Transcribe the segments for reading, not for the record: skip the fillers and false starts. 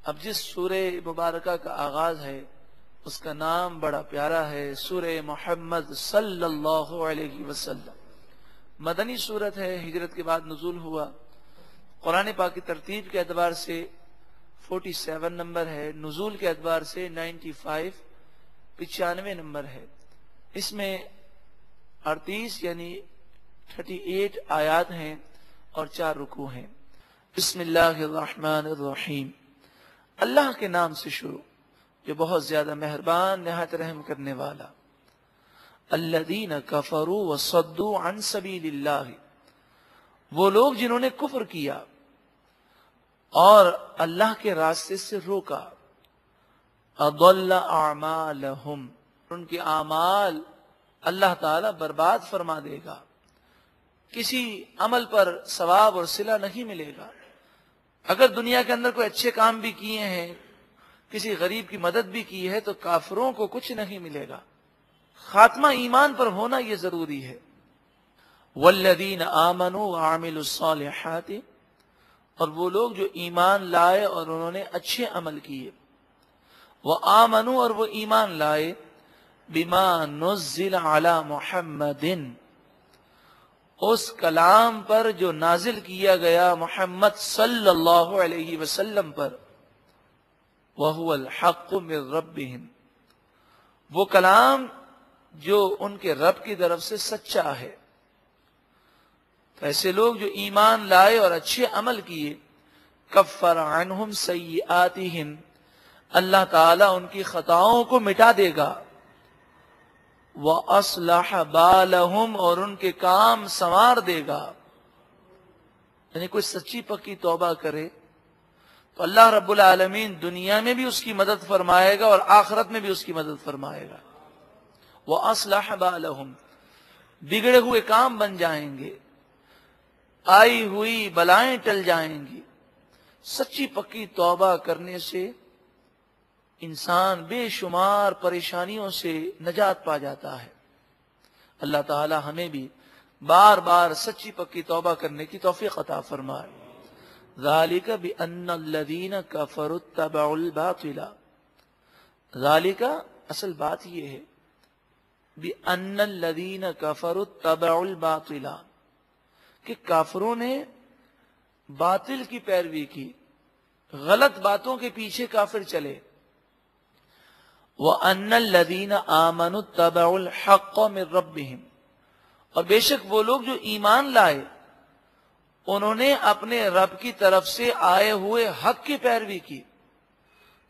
اب جس سورہ مبارکہ کا آغاز ہے اس کا نام بڑا پیارا ہے، سورہ محمد صلی اللہ علیہ وسلم۔ مدنی سورت ہے، ہجرت کے بعد نزول ہوا۔ قرآن پاک کی ترتیب کے اعتبار سے 47 نمبر ہے، نزول کے اعتبار سے 95 نمبر ہے۔ اس میں 38 یعنی 38 آیات ہیں اور 4 رکوع ہیں۔ بسم اللہ الرحمن الرحیم، اللہ کے نام سے شروع جو بہت زیادہ مہربان نہایت رحم کرنے والا۔ الذین کفروا وصدوا عن سبیل اللہ، وہ لوگ جنہوں نے کفر کیا اور اللہ کے راستے سے روکا۔ اضل اعمالہم، ان کے اعمال اللہ تعالی برباد فرما دے گا، کسی عمل پر ثواب اور صلہ نہیں ملے گا۔ اگر دنیا کے اندر کوئی اچھے کام بھی کیے ہیں، کسی غریب کی مدد بھی کی ہے، تو کافروں کو کچھ نہیں ملے گا۔ خاتمہ ایمان پر ہونا یہ ضروری ہے۔ والذین آمنوا وعملوا الصالحات، اور وہ لوگ جو ایمان لائے اور انہوں نے اچھے عمل کیے۔ وآمنوا، اور وہ ایمان لائے، بما نزل علی محمد، اس کلام پر جو نازل کیا گیا محمد صلی اللہ علیہ وسلم پر۔ وَهُوَ الْحَقُّ مِنْ رَبِّهِمْ، وہ کلام جو ان کے رب کی طرف سے سچا ہے۔ تو ایسے لوگ جو ایمان لائے اور اچھے عمل کیے، کفر عنہم سیئاتہم، اللہ تعالیٰ ان کی خطاؤں کو مٹا دے گا۔ وَأَصْلَحَ بَالَهُمْ، اور ان کے کام سنوار دے گا۔ یعنی کوئی سچی پکی توبہ کرے تو اللہ رب العالمین دنیا میں بھی اس کی مدد فرمائے گا اور آخرت میں بھی اس کی مدد فرمائے گا۔ وَأَصْلَحَ بَالَهُمْ، بگڑے ہوئے کام بن جائیں گے، آئی ہوئی بلائیں ٹل جائیں گی۔ سچی پکی توبہ کرنے سے انسان بے شمار پریشانیوں سے نجات پا جاتا ہے۔ اللہ تعالی ہمیں بھی بار بار سچی پکی توبہ کرنے کی توفیق عطا فرمائے۔ ذالک بأن الذین کفروا اتبعوا الباطل، ذالک اصل بات یہ ہے، بأن الذین کفروا اتبعوا الباطل، کہ کافروں نے باطل کی پیروی کی، غلط باتوں کے پیچھے کافر چلے۔ وَأَنَّ الَّذِينَ آمَنُوا اتَّبَعُوا الْحَقَّ مِنْ رَبِّهِمْ، اور بے شک وہ لوگ جو ایمان لائے انہوں نے اپنے رب کی طرف سے آئے ہوئے حق کی پیروی کی۔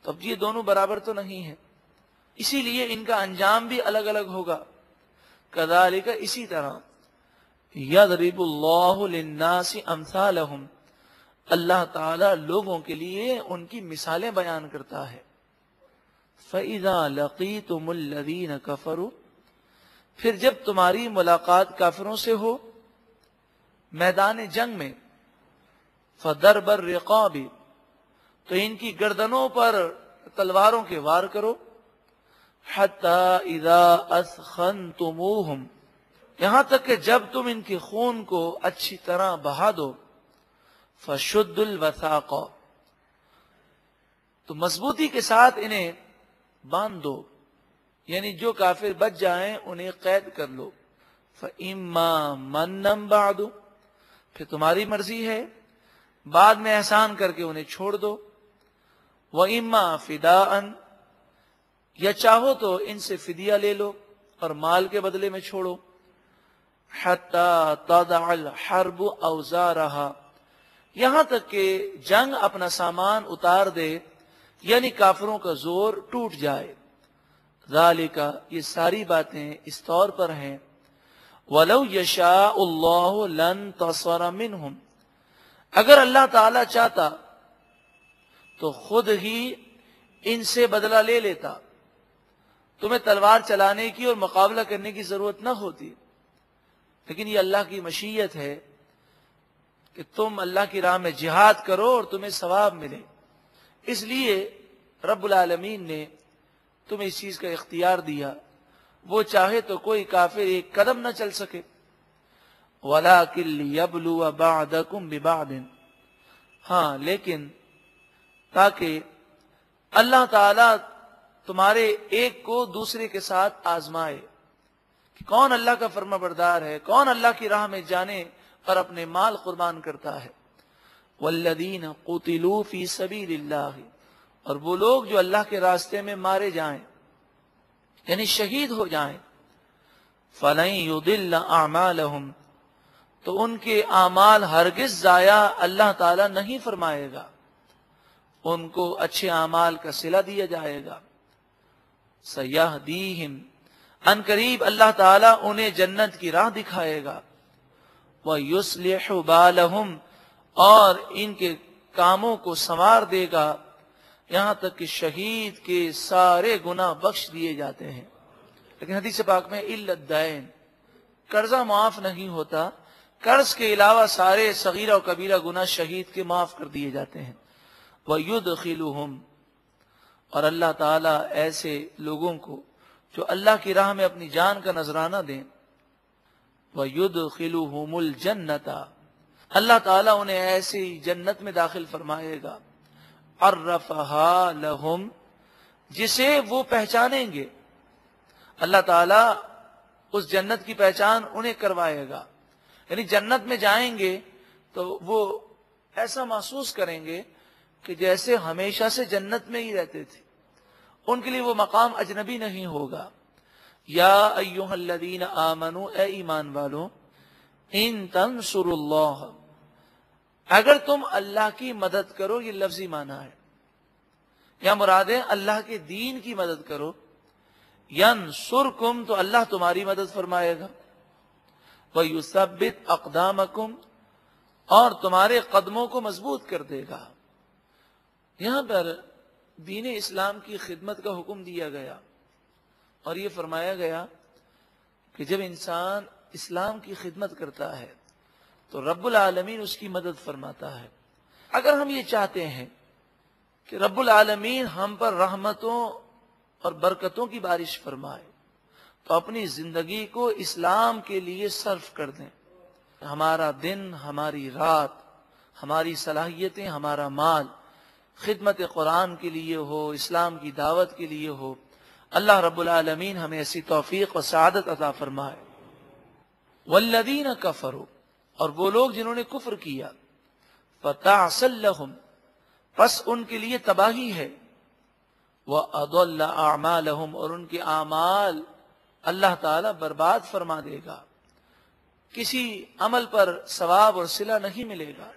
تو اب یہ دونوں برابر تو نہیں ہیں، اسی لیے ان کا انجام بھی الگ الگ ہوگا۔ کذالک، اسی طرح، یضرب اللہ للناس امثالہم، اللہ تعالی لوگوں کے لیے ان کی مثالیں بیان کرتا ہے۔ فَإِذَا لَقِيتُمُ الَّذِينَ كَفَرُوا، پھر جب تمہاری ملاقات کافروں سے ہو میدان جنگ میں، فَضَرْبَ الرِّقَابِ، تو ان کی گردنوں پر تلواروں کے وار کرو۔ حَتَّى إِذَا أَثْخَنْتُمُوهُمْ، یہاں تک کہ جب تم ان کے خون کو اچھی طرح بہا دو۔ فَشُدُّ الْوَثَاقَ، تو مضبوطی کے ساتھ انہیں باندھ دو، یعنی جو کافر بچ جائیں انہیں قید کر لو۔ فَإِمَّا مَنًّا بَعْدُ، پھر تمہاری مرضی ہے بعد میں احسان کر کے انہیں چھوڑ دو۔ وَإِمَّا فِدَاءً، یا چاہو تو ان سے فدیہ لے لو اور مال کے بدلے میں چھوڑو۔ حَتَّى تَضَعَ الْحَرْبُ أَوْزَارَهَا، یہاں تک کہ جنگ اپنا سامان اتار دے، یعنی کافروں کا زور ٹوٹ جائے۔ ذالک، یہ ساری باتیں اس طور پر ہیں، وَلَوْ يَشَاءُ اللَّهُ لَانْتَصَرَ مِنْهُمْ، اگر اللہ تعالی چاہتا تو خود ہی ان سے بدلہ لے لیتا، تمہیں تلوار چلانے کی اور مقابلہ کرنے کی ضرورت نہ ہوتی، لیکن یہ اللہ کی مشیت ہے کہ تم اللہ کی راہ میں جہاد کرو اور تمہیں ثواب ملے۔ اس لیے رب العالمین نے تمہیں اس چیز کا اختیار دیا، وہ چاہے تو کوئی کافر ایک قدم نہ چل سکے۔ وَلَٰكِن لِيَبْلُوَ بَعْضَكُم بِبَعْضٍ، ہاں لیکن تاکہ اللہ تعالیٰ تمہارے ایک کو دوسرے کے ساتھ آزمائے کہ کون اللہ کا فرما بردار ہے، کون اللہ کی راہ میں جانے اور اپنے مال قربان کرتا ہے۔ والذین قتلوا فی سبیل اللہ، اور وہ لوگ جو اللہ کے راستے میں مارے جائیں یعنی شہید ہو جائیں، فلن یضل اعمالہم، تو ان کے اعمال ہرگز ضائع اللہ تعالیٰ نہیں فرمائے گا، ان کو اچھے اعمال کا صلہ دیا جائے گا۔ سیہدیہم، ان قریب اللہ تعالیٰ انہیں جنت کی راہ دکھائے گا۔ ویصلح بالہم، اور ان کے کاموں کو سنوار دے گا، یہاں تک کہ شہید کے سارے گناہ بخش دیے جاتے ہیں۔ لیکن حدیث پاک میں الا الدین، قرضہ معاف نہیں ہوتا، قرض کے علاوہ سارے صغیرہ و کبیرہ گناہ شہید کے معاف کر دیے جاتے ہیں۔ وَيُدْخِلُهُمْ، اور اللہ تعالیٰ ایسے لوگوں کو جو اللہ کی راہ میں اپنی جان کا نذرانہ دیں، وَيُدْخِلُهُمُ الْجَنَّةَ، اللہ تعالیٰ انہیں ایسے ہی جنت میں داخل فرمائے گا، عرفہا لہم، جسے وہ پہچانیں گے۔ اللہ تعالیٰ اس جنت کی پہچان انہیں کروائے گا، یعنی جنت میں جائیں گے تو وہ ایسا محسوس کریں گے کہ جیسے ہمیشہ سے جنت میں ہی رہتے تھے، ان کے لیے وہ مقام اجنبی نہیں ہوگا۔ یا ایھا الذین آمنوا، اے ایمان والو، ان تنصروا اللہ، اگر تم اللہ کی مدد کرو، یہ لفظی معنی ہے، یا مراد ہے اللہ کے دین کی مدد کرو، ینصرکم، تو اللہ تمہاری مدد فرمائے گا، وَيُثَبِّتْ أَقْدَامَكُمْ، اور تمہارے قدموں کو مضبوط کر دے گا۔ یہاں پر دین اسلام کی خدمت کا حکم دیا گیا، اور یہ فرمایا گیا کہ جب انسان اسلام کی خدمت کرتا ہے تو رب العالمین اس کی مدد فرماتا ہے۔ اگر ہم یہ چاہتے ہیں کہ رب العالمین ہم پر رحمتوں اور برکتوں کی بارش فرمائے تو اپنی زندگی کو اسلام کے لیے صرف کر دیں۔ ہمارا دن، ہماری رات، ہماری صلاحیتیں، ہمارا مال خدمت قرآن کے لیے ہو، اسلام کی دعوت کے لیے ہو۔ اللہ رب العالمین ہمیں ایسی توفیق و سعادت عطا فرمائے۔ والذین کفروا، اور وہ لوگ جنہوں نے کفر کیا، فتعسل لہم، پس ان کے لیے تباہی ہے، وَأَضَلَّ أَعْمَالَهُمْ، اور ان کے اعمال اللہ تعالی برباد فرما دے گا، کسی عمل پر ثواب اور صلہ نہیں ملے گا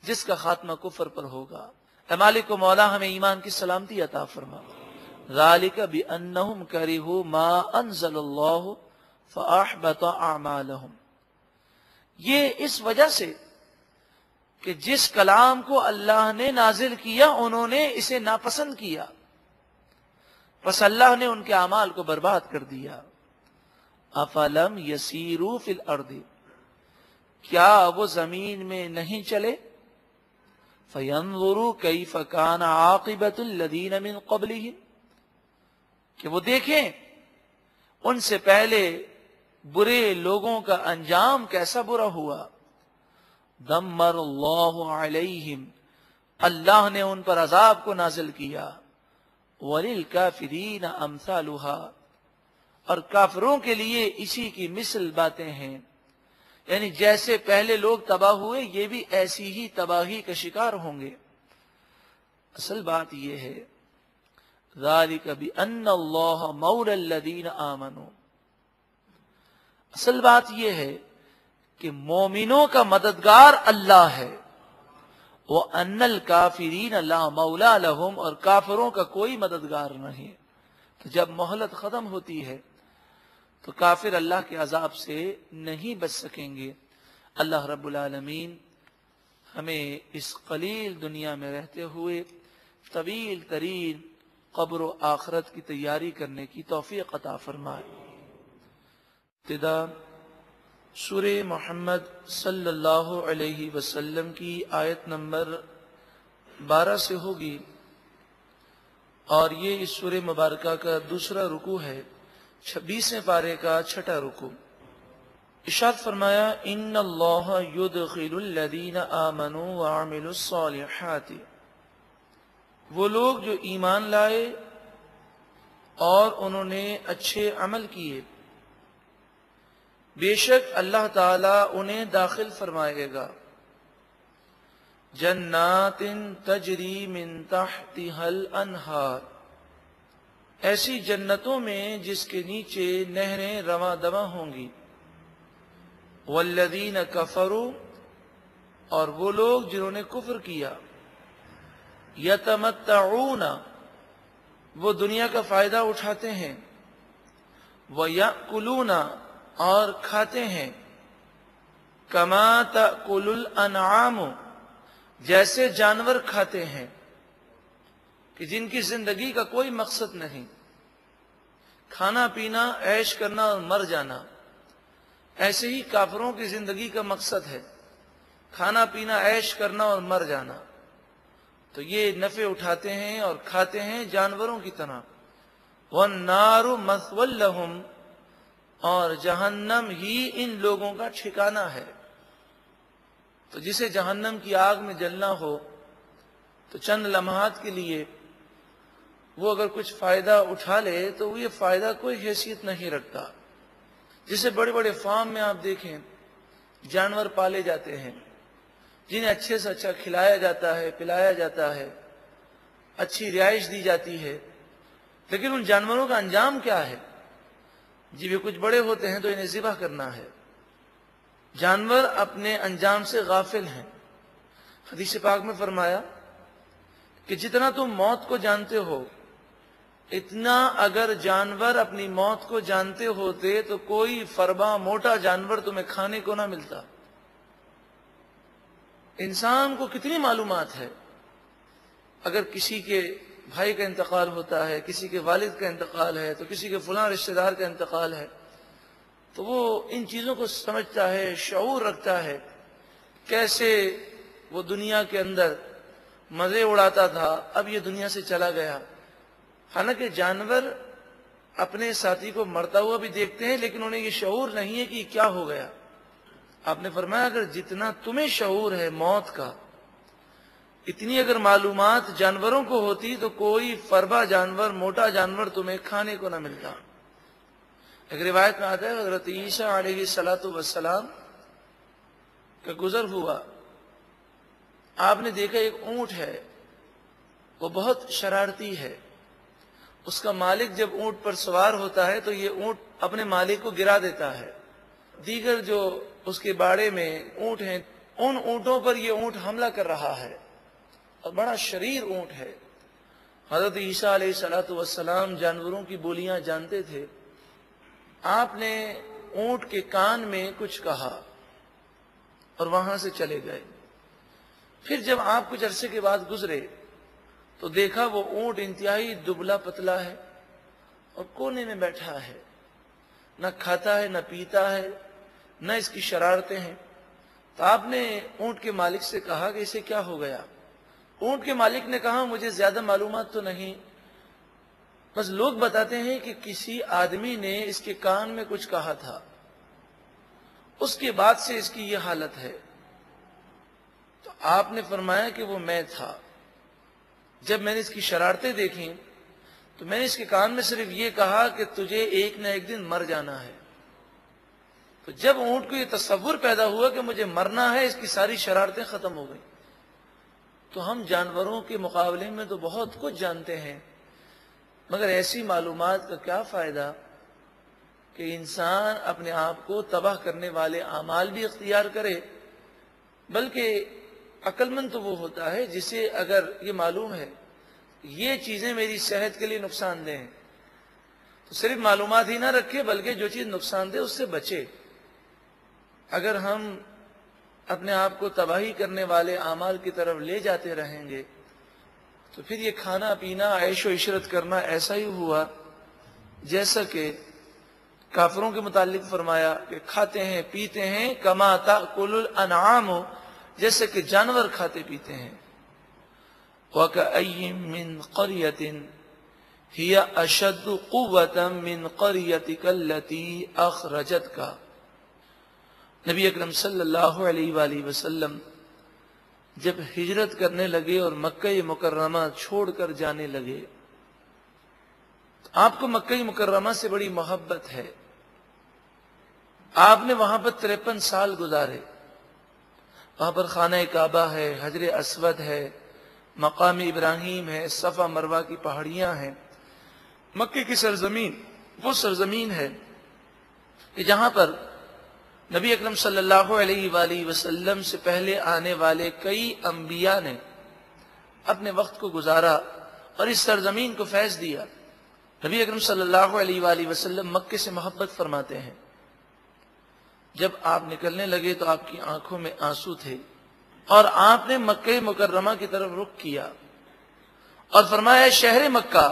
جس کا خاتمہ کفر پر ہوگا۔ اے مالک و مولا، ہمیں ایمان کی سلامتی عطا فرما۔ ذَلِكَ بِأَنَّهُمْ كَرِهُوا مَا أَنزَلَ اللَّهُ فَأَحْبَطَ أَعْمَالَهُمْ، یہ اس وجہ سے کہ جس کلام کو اللہ نے نازل کیا انہوں نے اسے ناپسند کیا، بس اللہ نے ان کے اعمال کو برباد کر دیا۔ افلم یسیروا فی الارض، کیا وہ زمین میں نہیں چلے، فینظروا کیف کان عاقبۃ الذین من قبلہم، کہ وہ دیکھیں ان سے پہلے برے لوگوں کا انجام کیسا برا ہوا۔ دمر اللہ علیہم، اللہ نے ان پر عذاب کو نازل کیا۔ وَلِلْكَافِرِينَ أَمْثَالُهَا، اور کافروں کے لیے اسی کی مثل باتیں ہیں، یعنی جیسے پہلے لوگ تباہ ہوئے یہ بھی ایسی ہی تباہی کا شکار ہوں گے۔ اصل بات یہ ہے، ذَلِكَ بِأَنَّ اللَّهَ مَوْلَى الَّذِينَ آمَنُوا، اصل بات یہ ہے کہ مومنوں کا مددگار اللہ ہے، وَأَنَّ الْكَافِرِينَ لَا مَوْلَى لَهُمْ، اور کافروں کا کوئی مددگار نہیں۔ تو جب مہلت ختم ہوتی ہے تو کافر اللہ کے عذاب سے نہیں بچ سکیں گے۔ اللہ رب العالمین ہمیں اس قلیل دنیا میں رہتے ہوئے طویل ترین قبر و آخرت کی تیاری کرنے کی توفیق عطا فرمائے۔ ابتدا سورہ محمد صلی اللہ علیہ وسلم کی آیت نمبر 12 سے ہوگی، اور یہ اس سورہ مبارکہ کا دوسرا رکوع ہے، 26ویں پارے کا 6واں رکوع۔ ارشاد فرمایا، ان اللہ یدخل الذین آمنوا وعملوا الصالحات، وہ لوگ جو ایمان لائے اور انہوں نے اچھے عمل کیے، بے شک اللہ تعالی انہیں داخل فرمائے گا جنات تجری من تحتها الانہار، ایسی جنتوں میں جس کے نیچے نہریں رواں دواں ہوں گی۔ والذین کفروا، اور وہ لوگ جنہوں نے کفر کیا، یتمتعون، وہ دنیا کا فائدہ اٹھاتے ہیں، ویأکلون، اور کھاتے ہیں، کما تأکل الانعام، جیسے جانور کھاتے ہیں، کہ جن کی زندگی کا کوئی مقصد نہیں، کھانا پینا عیش کرنا اور مر جانا، ایسے ہی کافروں کی زندگی کا مقصد ہے کھانا پینا عیش کرنا اور مر جانا، تو یہ نفع اٹھاتے ہیں اور کھاتے ہیں جانوروں کی طرح۔ وَالنَّارُ مَثْوًى لَهُمْ، اور جہنم ہی ان لوگوں کا ٹھکانہ ہے۔ تو جسے جہنم کی آگ میں جلنا ہو تو چند لمحات کے لیے وہ اگر کچھ فائدہ اٹھا لے تو وہ یہ فائدہ کوئی حیثیت نہیں رکھتا۔ جسے بڑے بڑے فارم میں آپ دیکھیں جانور پالے جاتے ہیں، جنہیں اچھے سے اچھا کھلایا جاتا ہے، پلایا جاتا ہے، اچھی رہائش دی جاتی ہے، لیکن ان جانوروں کا انجام کیا ہے؟ جب یہ کچھ بڑے ہوتے ہیں تو انہیں ذبح کرنا ہے۔ جانور اپنے انجام سے غافل ہیں۔ حدیث پاک میں فرمایا کہ جتنا تم موت کو جانتے ہو، اتنا اگر جانور اپنی موت کو جانتے ہوتے تو کوئی فربا موٹا جانور تمہیں کھانے کو نہ ملتا۔ انسان کو کتنی معلومات ہے، اگر کسی کے بھائی کا انتقال ہوتا ہے، کسی کے والد کا انتقال ہے، تو کسی کے فلاں رشتہ دار کا انتقال ہے، تو وہ ان چیزوں کو سمجھتا ہے، شعور رکھتا ہے، کیسے وہ دنیا کے اندر مزے اڑاتا تھا، اب یہ دنیا سے چلا گیا۔ حالانکہ جانور اپنے ساتھی کو مرتا ہوا بھی دیکھتے ہیں، لیکن انہیں یہ شعور نہیں ہے کہ یہ کیا ہو گیا۔ آپ نے فرمایا اگر جتنا تمہیں شعور ہے موت کا، اتنی اگر معلومات جانوروں کو ہوتی تو کوئی فربا جانور، موٹا جانور تمہیں کھانے کو نہ ملتا۔ ایک روایت میں آتا ہے حضرت عیسیٰ علیہ السلام کا گزر ہوا، آپ نے دیکھا ایک اونٹ ہے، وہ بہت شرارتی ہے۔ اس کا مالک جب اونٹ پر سوار ہوتا ہے تو یہ اونٹ اپنے مالک کو گرا دیتا ہے۔ دیگر جو اس کے باڑے میں اونٹ ہیں، ان اونٹوں پر یہ اونٹ حملہ کر رہا ہے، اور بڑا شریر اونٹ ہے۔ حضرت عیسیٰ علیہ السلام جانوروں کی بولیاں جانتے تھے۔ آپ نے اونٹ کے کان میں کچھ کہا اور وہاں سے چلے گئے۔ پھر جب آپ کچھ عرصے کے بعد گزرے تو دیکھا وہ اونٹ انتہائی دبلا پتلا ہے اور کونے میں بیٹھا ہے، نہ کھاتا ہے نہ پیتا ہے، نہ اس کی شرارتیں ہیں۔ تو آپ نے اونٹ کے مالک سے کہا کہ اسے کیا ہو گیا؟ اونٹ کے مالک نے کہا مجھے زیادہ معلومات تو نہیں، بس لوگ بتاتے ہیں کہ کسی آدمی نے اس کے کان میں کچھ کہا تھا، اس کے بعد سے اس کی یہ حالت ہے۔ تو آپ نے فرمایا کہ وہ میں تھا۔ جب میں نے اس کی شرارتیں دیکھیں تو میں نے اس کے کان میں صرف یہ کہا کہ تجھے ایک نہ ایک دن مر جانا ہے۔ تو جب اونٹ کو یہ تصور پیدا ہوا کہ مجھے مرنا ہے، اس کی ساری شرارتیں ختم ہو گئی۔ تو ہم جانوروں کے مقابلے میں تو بہت کچھ جانتے ہیں، مگر ایسی معلومات کا کیا فائدہ کہ انسان اپنے آپ کو تباہ کرنے والے اعمال بھی اختیار کرے۔ بلکہ عقل مند تو وہ ہوتا ہے جسے اگر یہ معلوم ہے یہ چیزیں میری صحت کے لیے نقصان دہ ہیں تو صرف معلومات ہی نہ رکھے، بلکہ جو چیز نقصان دہ اس سے بچے۔ اگر ہم اپنے آپ کو تباہی کرنے والے اعمال کی طرف لے جاتے رہیں گے تو پھر یہ کھانا پینا، عیش و عشرت کرنا ایسا ہی ہوا جیسا کہ کافروں کے متعلق فرمایا کہ کھاتے ہیں پیتے ہیں کما تأکل الانعام، جیسے کہ جانور کھاتے پیتے ہیں۔ وَكَأَيٍّ مِّن قَرْيَةٍ هِيَ أَشَدُّ قُوَّةً مِّن قَرْيَتِكَ الَّتِي أَخْرَجَتْكَ۔ نبی اکرم صلی اللہ علیہ وآلہ وسلم جب ہجرت کرنے لگے اور مکہ مکرمہ چھوڑ کر جانے لگے، آپ کو مکہ مکرمہ سے بڑی محبت ہے، آپ نے وہاں پر 53 سال گزارے، وہاں پر خانہ کعبہ ہے، حجر اسود ہے، مقام ابراہیم ہے، صفا مروہ کی پہاڑیاں ہیں۔ مکہ کی سرزمین وہ سرزمین ہے کہ جہاں پر نبی اکرم صلی اللہ علیہ وآلہ وسلم سے پہلے آنے والے کئی انبیاء نے اپنے وقت کو گزارا اور اس سرزمین کو فیض دیا۔ نبی اکرم صلی اللہ علیہ وآلہ وسلم مکے سے محبت فرماتے ہیں۔ جب آپ نکلنے لگے تو آپ کی آنکھوں میں آنسو تھے اور آپ نے مکہ مکرمہ کی طرف رخ کیا اور فرمایا، شہر مکہ،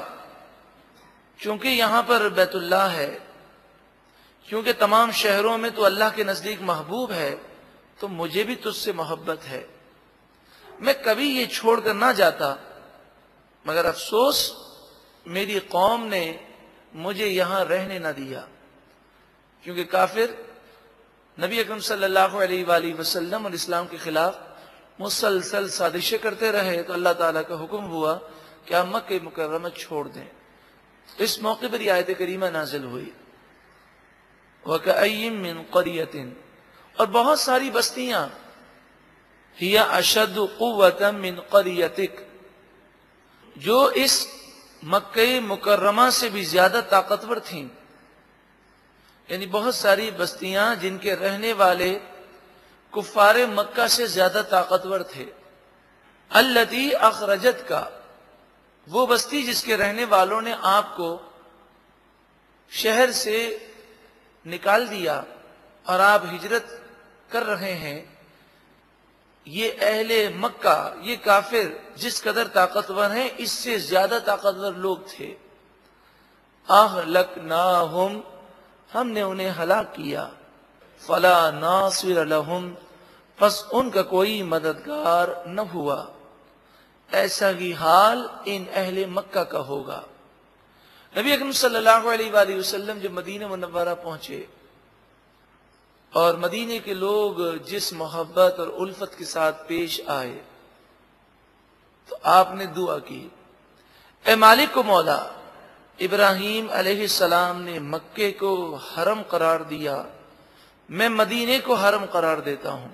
چونکہ یہاں پر بیت اللہ ہے، کیونکہ تمام شہروں میں تو اللہ کے نزدیک محبوب ہے، تو مجھے بھی تجھ سے محبت ہے، میں کبھی یہ چھوڑ کر نہ جاتا، مگر افسوس میری قوم نے مجھے یہاں رہنے نہ دیا، کیونکہ کافر نبی اکرم صلی اللہ علیہ وآلہ وسلم اور اسلام کے خلاف مسلسل سازشیں کرتے رہے، تو اللہ تعالیٰ کا حکم ہوا کہ آپ مکہ مکرمہ چھوڑ دیں۔ اس موقع پر یہ آیت کریمہ نازل ہوئی، وَكَأَيٍّ مِّن قَرْيَةٍ، اور بہت ساری بستیاں، ہِيَ أَشَدُّ قُوَّةً مِّن قَرْيَتِكَ، جو اس مکہ مکرمہ سے بھی زیادہ طاقتور تھیں، یعنی بہت ساری بستیاں جن کے رہنے والے کفار مکہ سے زیادہ طاقتور تھے۔ الَّتِي أَخْرَجَتْكَ، وہ بستی جس کے رہنے والوں نے آپ کو شہر سے نکال دیا اور آپ ہجرت کر رہے ہیں، یہ اہل مکہ، یہ کافر جس قدر طاقتور ہیں اس سے زیادہ طاقتور لوگ تھے۔ اہلکناہم، ہم نے انہیں ہلاک کیا، فلا ناصر لہم، پس ان کا کوئی مددگار نہ ہوا۔ ایسا ہی حال ان اہل مکہ کا ہوگا۔ نبی اکرم صلی اللہ علیہ وآلہ وسلم جب مدینہ منورہ پہنچے اور مدینے کے لوگ جس محبت اور الفت کے ساتھ پیش آئے، تو آپ نے دعا کی، اے مالک و مولا، ابراہیم علیہ السلام نے مکے کو حرم قرار دیا، میں مدینے کو حرم قرار دیتا ہوں۔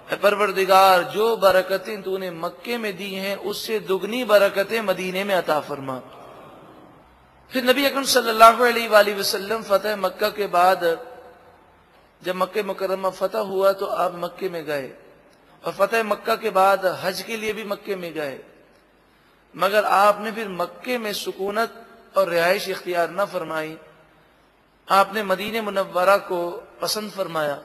اے پروردگار، جو برکتیں تو نے مکے میں دی ہیں اس سے دگنی برکتیں مدینے میں عطا فرما۔ پھر نبی اکرم صلی اللہ علیہ وآلہ وسلم فتح مکہ کے بعد جب مکہ مکرمہ فتح ہوا تو آپ مکے میں گئے، اور فتح مکہ کے بعد حج کے لیے بھی مکے میں گئے، مگر آپ نے پھر مکے میں سکونت اور رہائش اختیار نہ فرمائی، آپ نے مدینہ منورہ کو پسند فرمایا،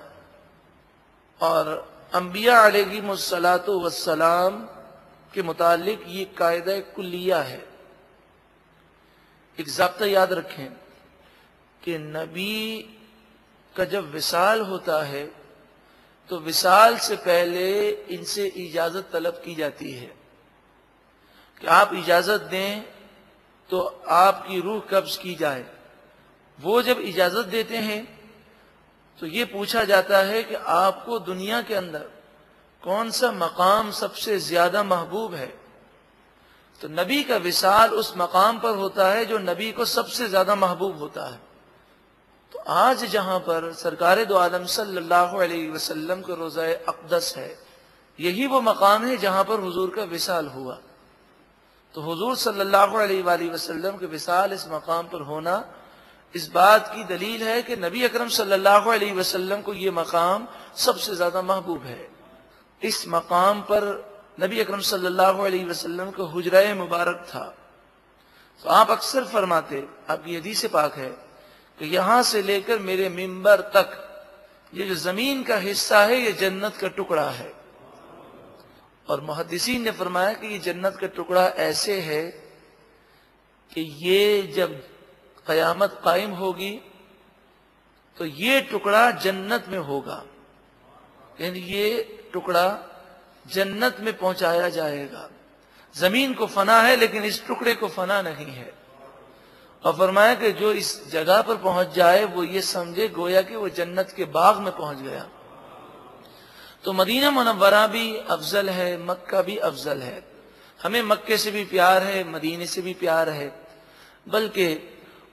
اور انبیاء علیہم الصلاۃ والسلام کے متعلق یہ قاعدہ کلیہ ہے۔ ایک ضابطہ یاد رکھیں کہ نبی کا جب وصال ہوتا ہے تو وصال سے پہلے ان سے اجازت طلب کی جاتی ہے کہ آپ اجازت دیں تو آپ کی روح قبض کی جائے۔ وہ جب اجازت دیتے ہیں تو یہ پوچھا جاتا ہے کہ آپ کو دنیا کے اندر کون سا مقام سب سے زیادہ محبوب ہے، تو نبی کا وصال اس مقام پر ہوتا ہے جو نبی کو سب سے زیادہ محبوب ہوتا ہے۔ تو آج جہاں پر سرکار دو عالم صلی اللہ علیہ وسلم کا روضہ اقدس ہے، یہی وہ مقام ہے جہاں پر حضور کا وصال ہوا۔ تو حضور صلی اللہ علیہ وآلہ وسلم کے وصال اس مقام پر ہونا اس بات کی دلیل ہے کہ نبی اکرم صلی اللہ علیہ وسلم کو یہ مقام سب سے زیادہ محبوب ہے۔ اس مقام پر نبی اکرم صلی اللہ علیہ وسلم کا حجرہ مبارک تھا، تو آپ اکثر فرماتے، آپ کی حدیث پاک ہے کہ یہاں سے لے کر میرے منبر تک یہ جو زمین کا حصہ ہے یہ جنت کا ٹکڑا ہے، اور محدثین نے فرمایا کہ یہ جنت کا ٹکڑا ایسے ہے کہ یہ جب قیامت قائم ہوگی تو یہ ٹکڑا جنت میں ہوگا، یعنی یہ ٹکڑا جنت میں پہنچایا جائے گا۔ زمین کو فنا ہے لیکن اس ٹکڑے کو فنا نہیں ہے، اور فرمایا کہ جو اس جگہ پر پہنچ جائے وہ یہ سمجھے گویا کہ وہ جنت کے باغ میں پہنچ گیا۔ تو مدینہ منورہ بھی افضل ہے، مکہ بھی افضل ہے. ہمیں مکے سے بھی پیار ہے، مدینے سے بھی پیار ہے، بلکہ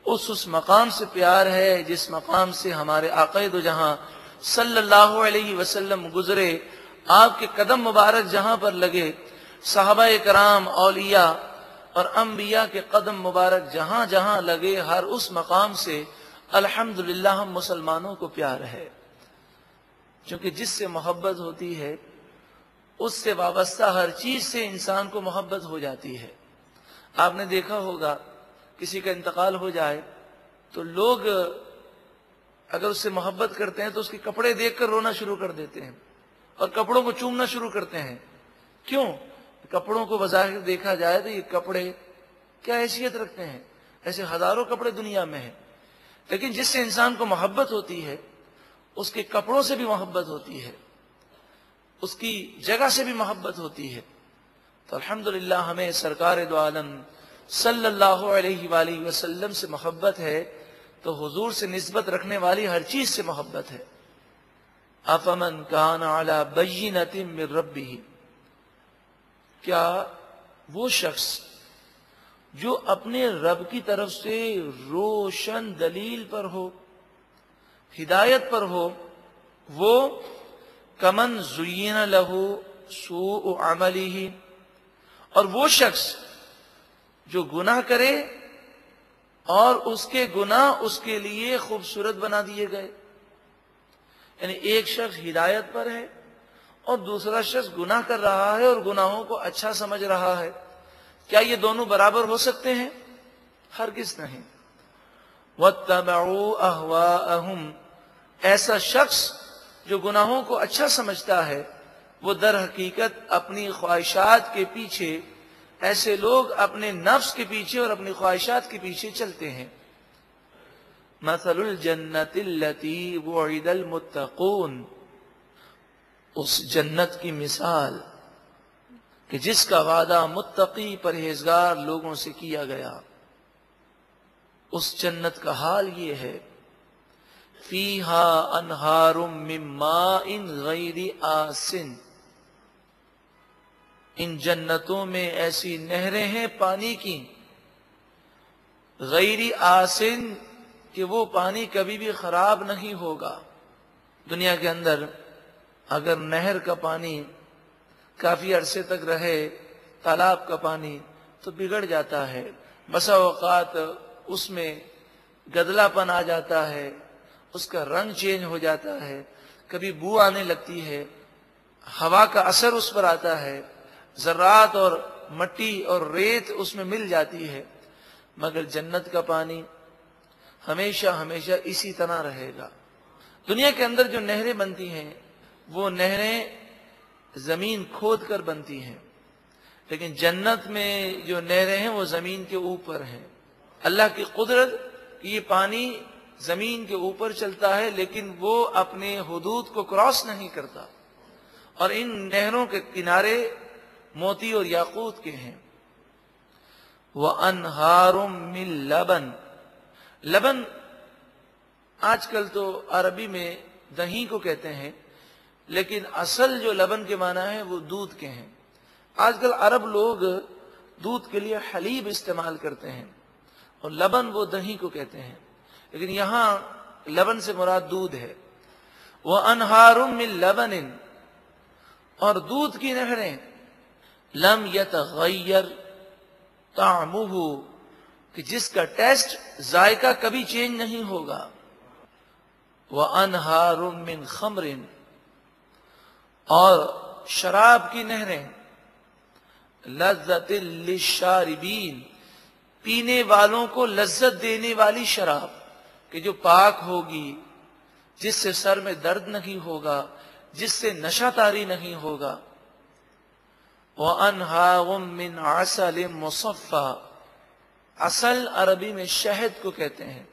اس مقام سے پیار ہے جس مقام سے ہمارے آقا دو جہاں صلی اللہ علیہ وسلم گزرے. آپ کے قدم مبارک جہاں پر لگے، صحابہ کرام، اولیاء اور انبیاء کے قدم مبارک جہاں جہاں لگے، ہر اس مقام سے الحمدللہ ہم مسلمانوں کو پیار ہے. چونکہ جس سے محبت ہوتی ہے اس سے وابستہ ہر چیز سے انسان کو محبت ہو جاتی ہے. آپ نے دیکھا ہوگا کسی کا انتقال ہو جائے تو لوگ اگر اس سے محبت کرتے ہیں تو اس کے کپڑے دیکھ کر رونا شروع کر دیتے ہیں اور کپڑوں کو چومنا شروع کرتے ہیں. کیوں؟ کپڑوں کو بظاہر دیکھا جائے تو یہ کپڑے کیا حیثیت رکھتے ہیں، ایسے ہزاروں کپڑے دنیا میں ہیں. لیکن جس سے انسان کو محبت ہوتی ہے اس کے کپڑوں سے بھی محبت ہوتی ہے، اس کی جگہ سے بھی محبت ہوتی ہے. تو الحمدللہ ہمیں سرکار دو عالم صلی اللہ علیہ وآلہ وسلم سے محبت ہے تو حضور سے نسبت رکھنے والی ہر چیز سے محبت ہے. افمن کان علی بینۃ من ربہ، کیا وہ شخص جو اپنے رب کی طرف سے روشن دلیل پر ہو، ہدایت پر ہو، وہ کمن زین لہ سوء عملہ، اور وہ شخص جو گناہ کرے اور اس کے گناہ اس کے لیے خوبصورت بنا دیے گئے. یعنی ایک شخص ہدایت پر ہے اور دوسرا شخص گناہ کر رہا ہے اور گناہوں کو اچھا سمجھ رہا ہے. کیا یہ دونوں برابر ہو سکتے ہیں؟ ہرگز نہیں. وَاتَّبَعُوا أَهْوَاءَهُمْ، ایسا شخص جو گناہوں کو اچھا سمجھتا ہے وہ در حقیقت اپنی خواہشات کے پیچھے، ایسے لوگ اپنے نفس کے پیچھے اور اپنی خواہشات کے پیچھے چلتے ہیں. مثل الجنت التي وعد المتقون، اس جنت کی مثال کہ جس کا وعدہ متقی پرہیزگار لوگوں سے کیا گیا، اس جنت کا حال یہ ہے فیہا انہار من ماء غیر آسن، ان جنتوں میں ایسی نہریں ہیں پانی کی، غیر آسن کہ وہ پانی کبھی بھی خراب نہیں ہوگا. دنیا کے اندر اگر نہر کا پانی کافی عرصے تک رہے، تالاب کا پانی، تو بگڑ جاتا ہے. بسا اوقات اس میں گدلا پن آ جاتا ہے، اس کا رنگ چینج ہو جاتا ہے، کبھی بو آنے لگتی ہے، ہوا کا اثر اس پر آتا ہے، ذرات اور مٹی اور ریت اس میں مل جاتی ہے. مگر جنت کا پانی ہمیشہ ہمیشہ اسی طرح رہے گا. دنیا کے اندر جو نہریں بنتی ہیں وہ نہریں زمین کھود کر بنتی ہیں، لیکن جنت میں جو نہریں ہیں وہ زمین کے اوپر ہیں. اللہ کی قدرت کہ یہ پانی زمین کے اوپر چلتا ہے لیکن وہ اپنے حدود کو کراس نہیں کرتا، اور ان نہروں کے کنارے موتی اور یاقوت کے ہیں. وَأَنْهَارٌ مِّن لَبَن، لبن آج کل تو عربی میں دہی کو کہتے ہیں، لیکن اصل جو لبن کے معنی ہے وہ دودھ کے ہیں. آج کل عرب لوگ دودھ کے لیے حلیب استعمال کرتے ہیں اور لبن وہ دہی کو کہتے ہیں، لیکن یہاں لبن سے مراد دودھ ہے. وَأَنْهَارٌ مِّن لَبَنٍ، اور دودھ کی نہریں لم يتغیر طعمہ، کہ جس کا ٹیسٹ، ذائقہ کبھی چینج نہیں ہوگا. وَأَنْهَارٌ مِّن خَمْرٍ، اور شراب کی نہریں لذت للشاربین، پینے والوں کو لذت دینے والی شراب کہ جو پاک ہوگی، جس سے سر میں درد نہیں ہوگا، جس سے نشہ طاری نہیں ہوگا. وَأَنْهَارٌ مِّنْ عَسَلٍ مُصَفًّى، عسل عربی میں شہد کو کہتے ہیں،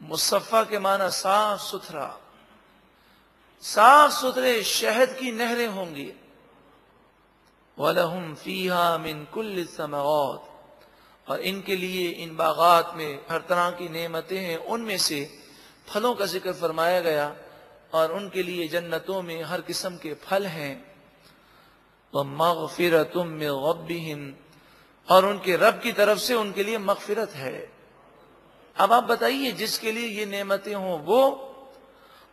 مصفہ کے معنی صاف ستھرا، صاف ستھرے شہد کی نہریں ہوں گی. وَلَهُمْ فِيهَا مِنْ كُلِّ الثَّمَرَاتِ، اور ان کے لیے ان باغات میں ہر طرح کی نعمتیں ہیں. ان میں سے پھلوں کا ذکر فرمایا گیا اور ان کے لیے جنتوں میں ہر قسم کے پھل ہیں، وَمَغْفِرَةٌ مِّن رَبِّهِمْ، اور ان کے رب کی طرف سے ان کے لیے مغفرت ہے۔ اب آپ بتائیے، جس کے لیے یہ نعمتیں ہوں وہ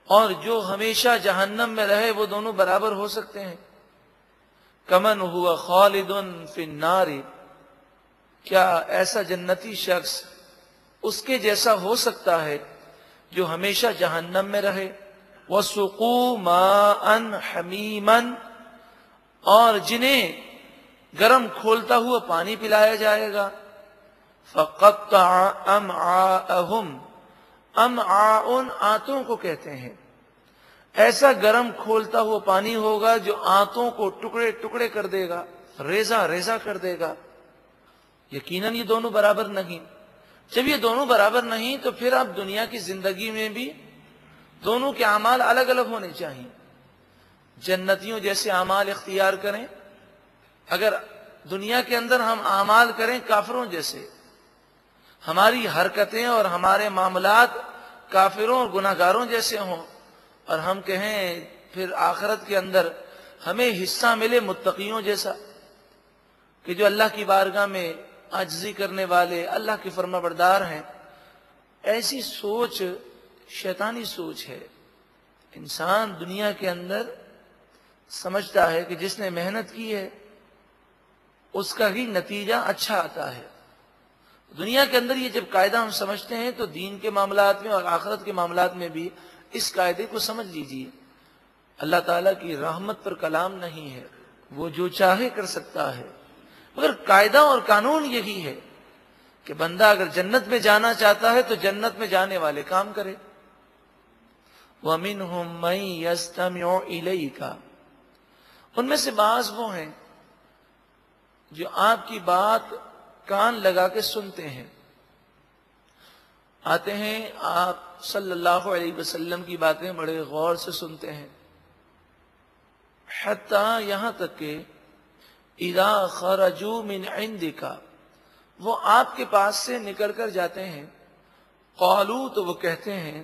اور جو ہمیشہ جہنم میں رہے، وہ دونوں برابر ہو سکتے ہیں؟ کمن ہوا خالد فی النار، کیا ایسا جنتی شخص اس کے جیسا ہو سکتا ہے جو ہمیشہ جہنم میں رہے؟ وَسُقُوا مَاءً حَمِيمًا، اور جنہیں گرم کھولتا ہوا پانی پلایا جائے گا۔ فَقَطَّعَ أَمْعَاءَهُمْ، امعاء آنتوں کو کہتے ہیں۔ ایسا گرم کھولتا ہوا پانی ہوگا جو آنتوں کو ٹکڑے ٹکڑے کر دے گا، ریزہ ریزہ کر دے گا۔ یقیناً یہ دونوں برابر نہیں۔ جب یہ دونوں برابر نہیں تو پھر اب دنیا کی زندگی میں بھی دونوں کے اعمال الگ الگ ہونے چاہیے۔ جنتیوں جیسے اعمال اختیار کریں، اگر دنیا کے اندر ہم اعمال کریں کافروں جیسے، ہماری حرکتیں اور ہمارے معاملات کافروں اور گناہ گاروں جیسے ہوں، اور ہم کہیں پھر آخرت کے اندر ہمیں حصہ ملے متقیوں جیسا، کہ جو اللہ کی بارگاہ میں عاجزی کرنے والے، اللہ کے فرما بردار ہیں، ایسی سوچ شیطانی سوچ ہے۔ انسان دنیا کے اندر سمجھتا ہے کہ جس نے محنت کی ہے اس کا ہی نتیجہ اچھا آتا ہے۔ دنیا کے اندر یہ جب قاعدہ ہم سمجھتے ہیں تو دین کے معاملات میں اور آخرت کے معاملات میں بھی اس قاعدے کو سمجھ لیجیے۔ اللہ تعالیٰ کی رحمت پر کلام نہیں ہے، وہ جو چاہے کر سکتا ہے، مگر قاعدہ اور قانون یہی ہے کہ بندہ اگر جنت میں جانا چاہتا ہے تو جنت میں جانے والے کام کرے۔ وَمِنْهُمْ مَن يَسْتَمِعُ إِلَيْكَ، ان میں سے بعض وہ ہیں جو آپ کی بات کان لگا کے سنتے ہیں، آتے ہیں آپ صلی اللہ علیہ وسلم کی باتیں بڑے غور سے سنتے ہیں، حتیٰ یہاں تک کہ اذا خرجوا من عندک، وہ آپ کے پاس سے نکل کر جاتے ہیں، قالوا، تو وہ کہتے ہیں،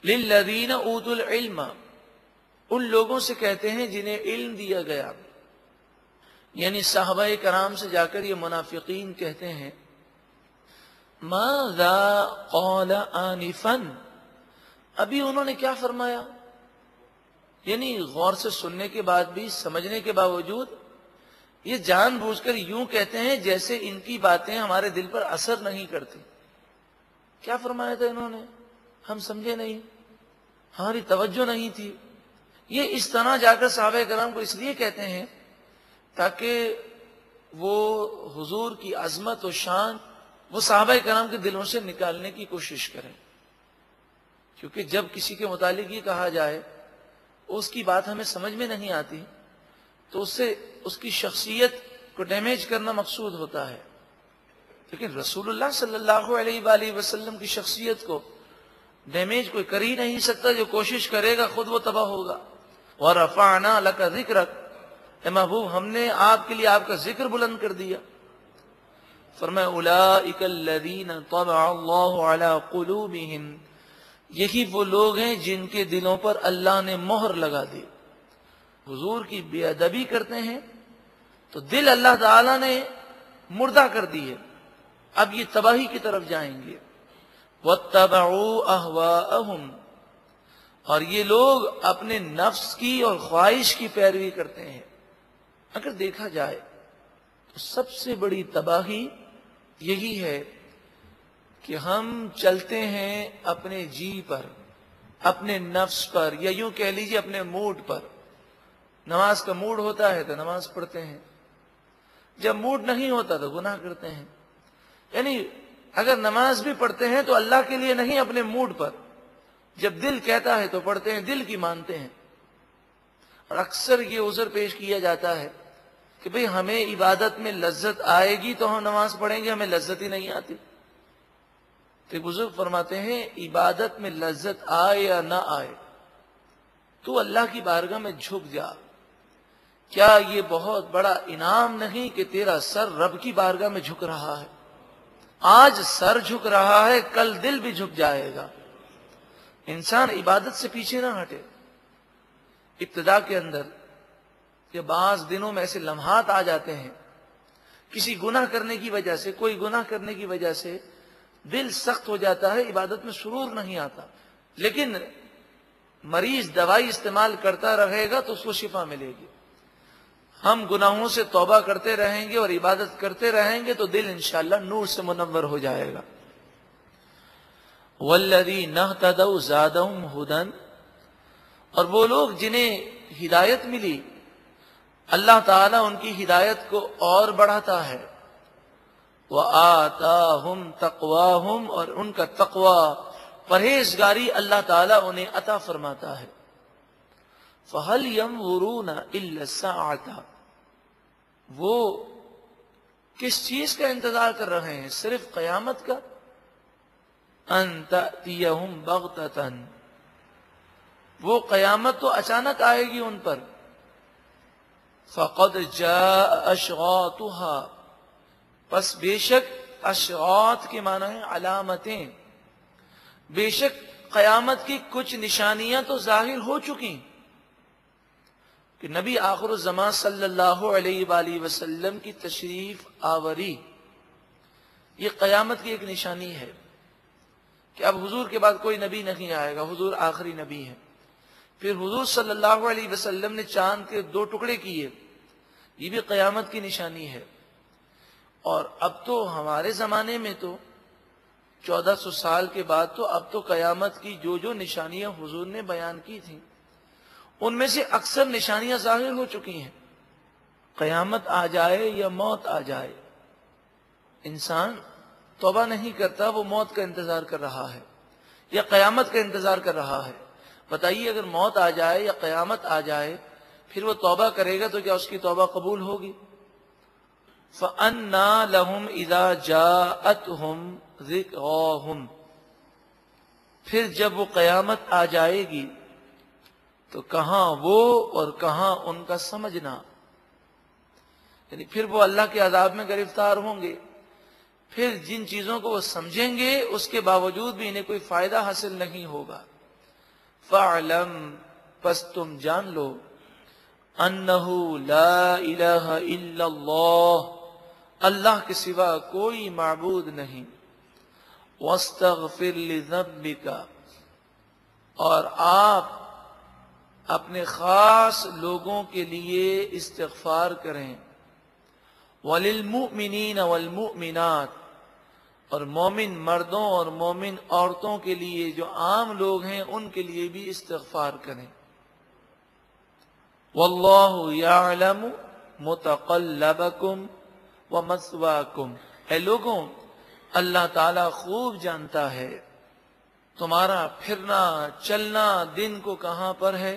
للذین اوتوا العلم، ان لوگوں سے کہتے ہیں جنہیں علم دیا گیا، یعنی صحابہ کرام سے جا کر یہ منافقین کہتے ہیں، ماذا قال آنفا، ابھی انہوں نے کیا فرمایا؟ یعنی غور سے سننے کے بعد بھی، سمجھنے کے باوجود یہ جان بوجھ کر یوں کہتے ہیں جیسے ان کی باتیں ہمارے دل پر اثر نہیں کرتی۔ کیا فرمایا تھا انہوں نے؟ ہم سمجھے نہیں، ہماری توجہ نہیں تھی۔ یہ اس طرح جا کر صحابہ کرام کو اس لیے کہتے ہیں تاکہ وہ حضور کی عظمت و شان وہ صحابہ کرام کے دلوں سے نکالنے کی کوشش کریں، کیونکہ جب کسی کے متعلق یہ کہا جائے اس کی بات ہمیں سمجھ میں نہیں آتی تو اس سے اس کی شخصیت کو ڈیمیج کرنا مقصود ہوتا ہے، لیکن رسول اللہ صلی اللہ علیہ وآلہ وسلم کی شخصیت کو ڈیمیج کوئی کر ہی نہیں سکتا، جو کوشش کرے گا خود وہ تباہ ہوگا۔ وَرَفَعْنَا لَكَ ذِكْرَكَ، اے محبوب ہم نے آپ کے لیے آپ کا ذکر بلند کر دیا۔ فرمایا اولئک الذین طبع اللہ علی قلوبہم، یہی وہ لوگ ہیں جن کے دلوں پر اللہ نے مہر لگا دی۔ حضور کی بے ادبی کرتے ہیں تو دل اللہ تعالیٰ نے مردہ کر دی ہے، اب یہ تباہی کی طرف جائیں گے۔ وَاتَّبَعُوا أَهْوَاءَهُمْ، اور یہ لوگ اپنے نفس کی اور خواہش کی پیروی کرتے ہیں۔ اگر دیکھا جائے تو سب سے بڑی تباہی یہی ہے کہ ہم چلتے ہیں اپنے جی پر، اپنے نفس پر، یا یوں کہہ لیجیے اپنے موڈ پر۔ نماز کا موڈ ہوتا ہے تو نماز پڑھتے ہیں، جب موڈ نہیں ہوتا تو گناہ کرتے ہیں۔ یعنی اگر نماز بھی پڑھتے ہیں تو اللہ کے لیے نہیں، اپنے موڈ پر، جب دل کہتا ہے تو پڑھتے ہیں، دل کی مانتے ہیں۔ اور اکثر یہ عذر پیش کیا جاتا ہے کہ بھئی ہمیں عبادت میں لذت آئے گی تو ہم نماز پڑھیں گے، ہمیں لذت ہی نہیں آتی۔ تو بزرگ فرماتے ہیں عبادت میں لذت آئے یا نہ آئے تو اللہ کی بارگاہ میں جھک جا، کیا یہ بہت بڑا انعام نہیں کہ تیرا سر رب کی بارگاہ میں جھک رہا ہے؟ آج سر جھک رہا ہے، کل دل بھی جھک جائے گا۔ انسان عبادت سے پیچھے نہ ہٹے. ابتدا کے اندر یا بعض دنوں میں ایسے لمحات آ جاتے ہیں کسی گناہ کرنے کی وجہ سے، کوئی گناہ کرنے کی وجہ سے دل سخت ہو جاتا ہے، عبادت میں سرور نہیں آتا. لیکن مریض دوائی استعمال کرتا رہے گا تو اس کو شفا ملے گی. ہم گناہوں سے توبہ کرتے رہیں گے اور عبادت کرتے رہیں گے تو دل انشاءاللہ نور سے منور ہو جائے گا. وَالَّذِينَ اهْتَدَوْا زَادَهُمْ هُدًى، اور وہ لوگ جنہیں ہدایت ملی اللہ تعالیٰ ان کی ہدایت کو اور بڑھاتا ہے. وَآتَاهُمْ تَقْوَاهُمْ، اور ان کا تقوی پرہیزگاری اللہ تعالیٰ انہیں عطا فرماتا ہے. فَهَلْ يَنظُرُونَ إِلَّا السَّاعَةَ، وہ کس چیز کا انتظار کر رہے ہیں؟ صرف قیامت کا. أَن تَأْتِيَهُمْ بَغْتَةً، وہ قیامت تو اچانک آئے گی ان پر. فَقَدْ جَاءَ أَشْغَاطُهَا، پس بے شک اشغاط کے معنی ہے علامتیں، بے شک قیامت کی کچھ نشانیاں تو ظاہر ہو چکی کہ نبی آخر الزمان صلی اللہ علیہ وآلہ وسلم کی تشریف آوری یہ قیامت کی ایک نشانی ہے کہ اب حضور کے بعد کوئی نبی نہیں آئے گا، حضور آخری نبی ہے. پھر حضور صلی اللہ علیہ وسلم نے چاند کے 2 ٹکڑے کیے، یہ بھی قیامت کی نشانی ہے. اور اب تو ہمارے زمانے میں تو 1400 سال کے بعد تو اب تو قیامت کی جو نشانیاں حضور نے بیان کی تھیں ان میں سے اکثر نشانیاں ظاہر ہو چکی ہیں. قیامت آ جائے یا موت آ جائے، انسان توبہ نہیں کرتا، وہ موت کا انتظار کر رہا ہے یا قیامت کا انتظار کر رہا ہے. بتائیے اگر موت آ جائے یا قیامت آ جائے پھر وہ توبہ کرے گا تو کیا اس کی توبہ قبول ہوگی؟ فَأَنَّا لَهُمْ إِذَا جَاءَتْهُمْ ذِكْرَاهُمْ، پھر جب وہ قیامت آ جائے گی تو کہاں وہ اور کہاں ان کا سمجھنا، یعنی پھر وہ اللہ کے عذاب میں گرفتار ہوں گے. پھر جن چیزوں کو وہ سمجھیں گے اس کے باوجود بھی انہیں کوئی فائدہ حاصل نہیں ہوگا. فَاعْلَمْ، پس تم جان لو، أَنَّهُ لَا إِلَهَ إِلَّا اللَّهُ، اللہ کے سوا کوئی معبود نہیں. وَاسْتَغْفِرْ لِذَنبِكَ، اور آپ اپنے خاص لوگوں کے لیے استغفار کریں. وَلِلْمُؤْمِنِينَ وَالْمُؤْمِنَاتِ، اور مومن مردوں اور مومن عورتوں کے لیے جو عام لوگ ہیں ان کے لیے بھی استغفار کریں. وَاللَّهُ يَعْلَمُ مُتَقَلَّبَكُمْ وَمَثْوَاكُمْ، اے لوگوں اللہ تعالیٰ خوب جانتا ہے تمہارا پھرنا چلنا دن کو کہاں پر ہے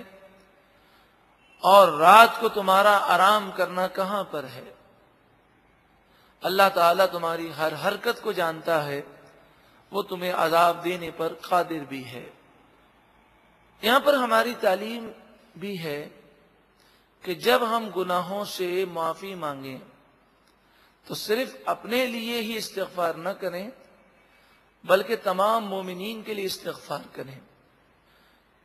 اور رات کو تمہارا آرام کرنا کہاں پر ہے. اللہ تعالیٰ تمہاری ہر حرکت کو جانتا ہے، وہ تمہیں عذاب دینے پر قادر بھی ہے. یہاں پر ہماری تعلیم بھی ہے کہ جب ہم گناہوں سے معافی مانگیں تو صرف اپنے لیے ہی استغفار نہ کریں بلکہ تمام مومنین کے لیے استغفار کریں.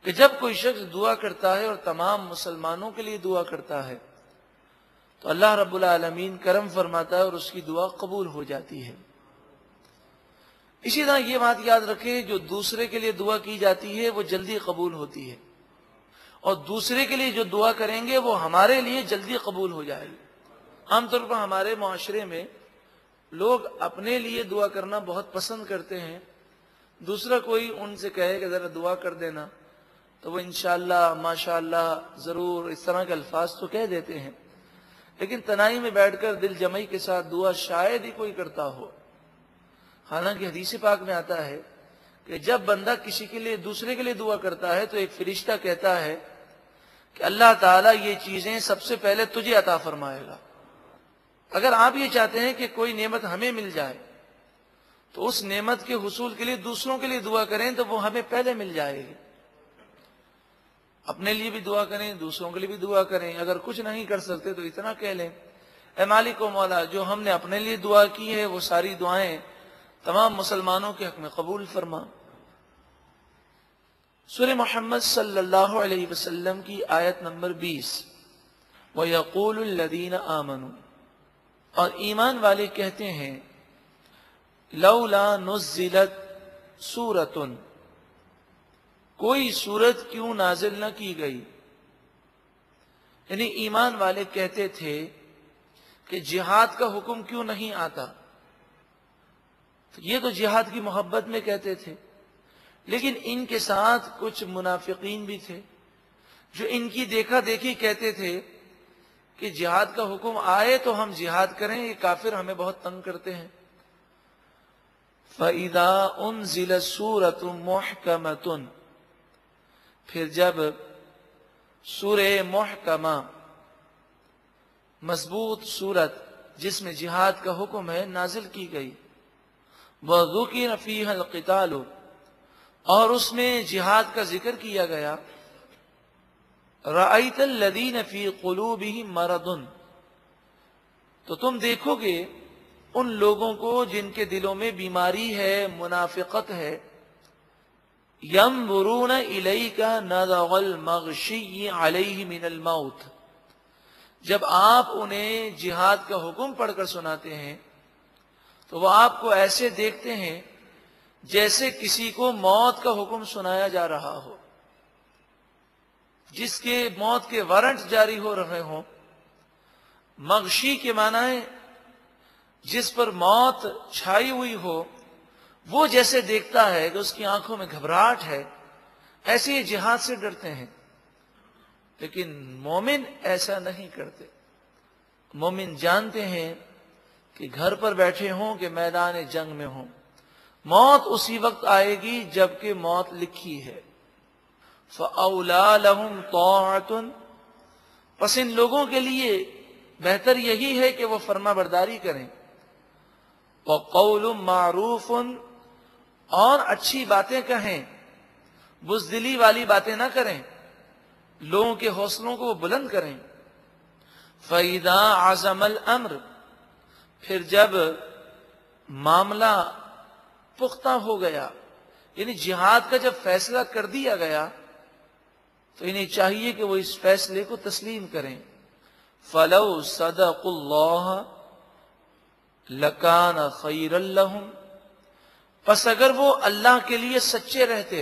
کہ جب کوئی شخص دعا کرتا ہے اور تمام مسلمانوں کے لیے دعا کرتا ہے تو اللہ رب العالمین کرم فرماتا ہے اور اس کی دعا قبول ہو جاتی ہے. اسی طرح یہ بات یاد رکھیں، جو دوسرے کے لیے دعا کی جاتی ہے وہ جلدی قبول ہوتی ہے اور دوسرے کے لیے جو دعا کریں گے وہ ہمارے لیے جلدی قبول ہو جائے گی. عام طور پر ہمارے معاشرے میں لوگ اپنے لیے دعا کرنا بہت پسند کرتے ہیں، دوسرا کوئی ان سے کہے کہ ذرا دعا کر دینا تو وہ انشاءاللہ ماشاءاللہ ضرور اس طرح کے الفاظ تو کہہ دیتے ہیں، لیکن تنہائی میں بیٹھ کر دل جمعی کے ساتھ دعا شاید ہی کوئی کرتا ہو. حالانکہ حدیث پاک میں آتا ہے کہ جب بندہ کسی کے لیے دوسرے کے لیے دعا کرتا ہے تو ایک فرشتہ کہتا ہے کہ اللہ تعالیٰ یہ چیزیں سب سے پہلے تجھے عطا فرمائے گا. اگر آپ یہ چاہتے ہیں کہ کوئی نعمت ہمیں مل جائے تو اس نعمت کے حصول کے لیے دوسروں کے لیے دعا کریں تو وہ ہمیں پہلے مل جائے گی. اپنے لیے بھی دعا کریں، دوسروں کے لیے بھی دعا کریں. اگر کچھ نہیں کر سکتے تو اتنا کہہ لیں، اے مالک و مولا، جو ہم نے اپنے لیے دعا کی ہے وہ ساری دعائیں تمام مسلمانوں کے حق میں قبول فرما. سورہ محمد صلی اللہ علیہ وسلم کی آیت نمبر 20، وَيَقُولُ الَّذِينَ آمَنُوا، اور ایمان والے کہتے ہیں، لَوْلَا نُزِّلَتْ سُورَةٌ، کوئی سورت کیوں نازل نہ کی گئی؟ یعنی ایمان والے کہتے تھے کہ جہاد کا حکم کیوں نہیں آتا؟ یہ تو جہاد کی محبت میں کہتے تھے، لیکن ان کے ساتھ کچھ منافقین بھی تھے جو ان کی دیکھا دیکھی کہتے تھے کہ جہاد کا حکم آئے تو ہم جہاد کریں، یہ کافر ہمیں بہت تنگ کرتے ہیں۔ فَإِذَا أُنزِلَتْ سُورَةٌ مُحْكَمَةٌ، پھر جب سورہ محکمہ مضبوط سورت جس میں جہاد کا حکم ہے نازل کی گئی، وَذُكِرَ فِيهَا الْقِتَالُ، اور اس میں جہاد کا ذکر کیا گیا، رَأَيْتَ الَّذِينَ فِي قُلُوبِهِمْ مَرَضٌ، تو تم دیکھو گے ان لوگوں کو جن کے دلوں میں بیماری ہے، منافقت ہے، يَنْظُرُونَ إِلَيْكَ نَظَرَ الْمَغْشِيِّ عَلَيْهِ مِنَ الْمَوْتِ، جب آپ انہیں جہاد کا حکم پڑھ کر سناتے ہیں تو وہ آپ کو ایسے دیکھتے ہیں جیسے کسی کو موت کا حکم سنایا جا رہا ہو، جس کے موت کے وارنٹ جاری ہو رہے ہوں۔ مغشی کے معنی ہے جس پر موت چھائی ہوئی ہو، وہ جیسے دیکھتا ہے کہ اس کی آنکھوں میں گھبراہٹ ہے، ایسے ہی جہاد سے ڈرتے ہیں۔ لیکن مومن ایسا نہیں کرتے، مومن جانتے ہیں کہ گھر پر بیٹھے ہوں کہ میدان جنگ میں ہوں، موت اسی وقت آئے گی جبکہ موت لکھی ہے۔ فَأَوْلَىٰ لَهُمْ طَاعَةٌ، پس ان لوگوں کے لیے بہتر یہی ہے کہ وہ فرما برداری کریں، وَقَوْلٌ مَعْرُوفٌ، اور اچھی باتیں کہیں، بزدلی والی باتیں نہ کریں، لوگوں کے حوصلوں کو وہ بلند کریں۔ فَإِذَا عَزَمَ الْأَمْرُ، پھر جب معاملہ پختہ ہو گیا، یعنی جہاد کا جب فیصلہ کر دیا گیا تو انہیں چاہیے کہ وہ اس فیصلے کو تسلیم کریں۔ فَلَوْ صَدَقُوا اللَّهَ لَكَانَ خَيْرًا لَهُمْ، پس اگر وہ اللہ کے لیے سچے رہتے،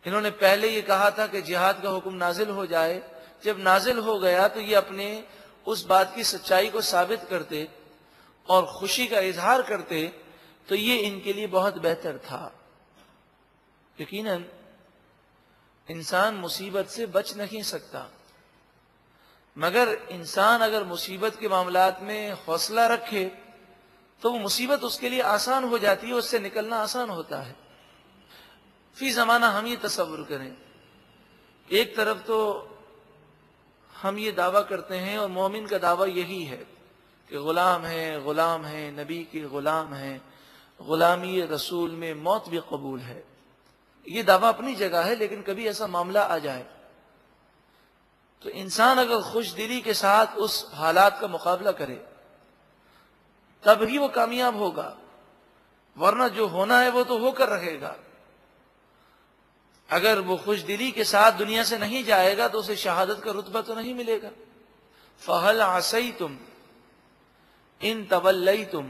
انہوں نے پہلے یہ کہا تھا کہ جہاد کا حکم نازل ہو جائے، جب نازل ہو گیا تو یہ اپنے اس بات کی سچائی کو ثابت کرتے اور خوشی کا اظہار کرتے تو یہ ان کے لیے بہت بہتر تھا۔ یقیناً انسان مصیبت سے بچ نہیں سکتا، مگر انسان اگر مصیبت کے معاملات میں حوصلہ رکھے تو وہ مصیبت اس کے لیے آسان ہو جاتی ہے، اس سے نکلنا آسان ہوتا ہے۔ فی زمانہ ہم یہ تصور کریں، ایک طرف تو ہم یہ دعویٰ کرتے ہیں اور مومن کا دعویٰ یہی ہے کہ غلام ہے، نبی کے غلام ہیں، غلامی رسول میں موت بھی قبول ہے، یہ دعویٰ اپنی جگہ ہے، لیکن کبھی ایسا معاملہ آ جائے تو انسان اگر خوش دلی کے ساتھ اس حالات کا مقابلہ کرے تب ہی وہ کامیاب ہوگا، ورنہ جو ہونا ہے وہ تو ہو کر رہے گا۔ اگر وہ خوش دلی کے ساتھ دنیا سے نہیں جائے گا تو اسے شہادت کا رتبہ تو نہیں ملے گا۔ فَهَلْ عَسَيْتُمْ إِن تَوَلَّيْتُمْ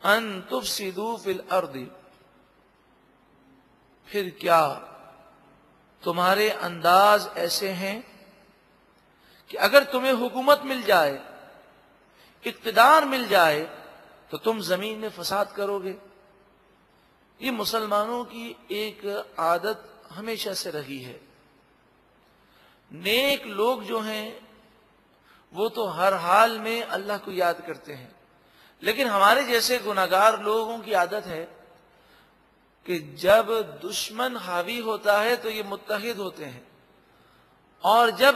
أَن تُفْسِدُوا فِي الْأَرْضِ، پھر کیا تمہارے انداز ایسے ہیں کہ اگر تمہیں حکومت مل جائے، اقتدار مل جائے تو تم زمین میں فساد کرو گے؟ یہ مسلمانوں کی ایک عادت ہمیشہ سے رہی ہے۔ نیک لوگ جو ہیں وہ تو ہر حال میں اللہ کو یاد کرتے ہیں، لیکن ہمارے جیسے گناہگار لوگوں کی عادت ہے کہ جب دشمن حاوی ہوتا ہے تو یہ متحد ہوتے ہیں، اور جب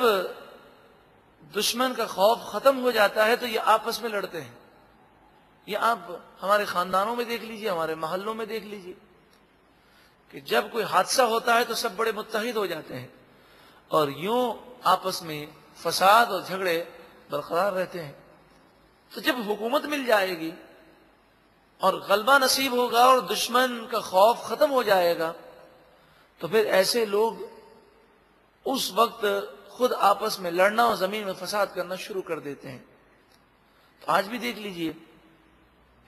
دشمن کا خوف ختم ہو جاتا ہے تو یہ آپس میں لڑتے ہیں۔ یہ آپ ہمارے خاندانوں میں دیکھ لیجئے، ہمارے محلوں میں دیکھ لیجئے کہ جب کوئی حادثہ ہوتا ہے تو سب بڑے متحد ہو جاتے ہیں اور یوں آپس میں فساد اور جھگڑے برقرار رہتے ہیں۔ تو جب حکومت مل جائے گی اور غلبہ نصیب ہوگا اور دشمن کا خوف ختم ہو جائے گا تو پھر ایسے لوگ اس وقت خود آپس میں لڑنا اور زمین میں فساد کرنا شروع کر دیتے ہیں. تو آج بھی دیکھ لیجئے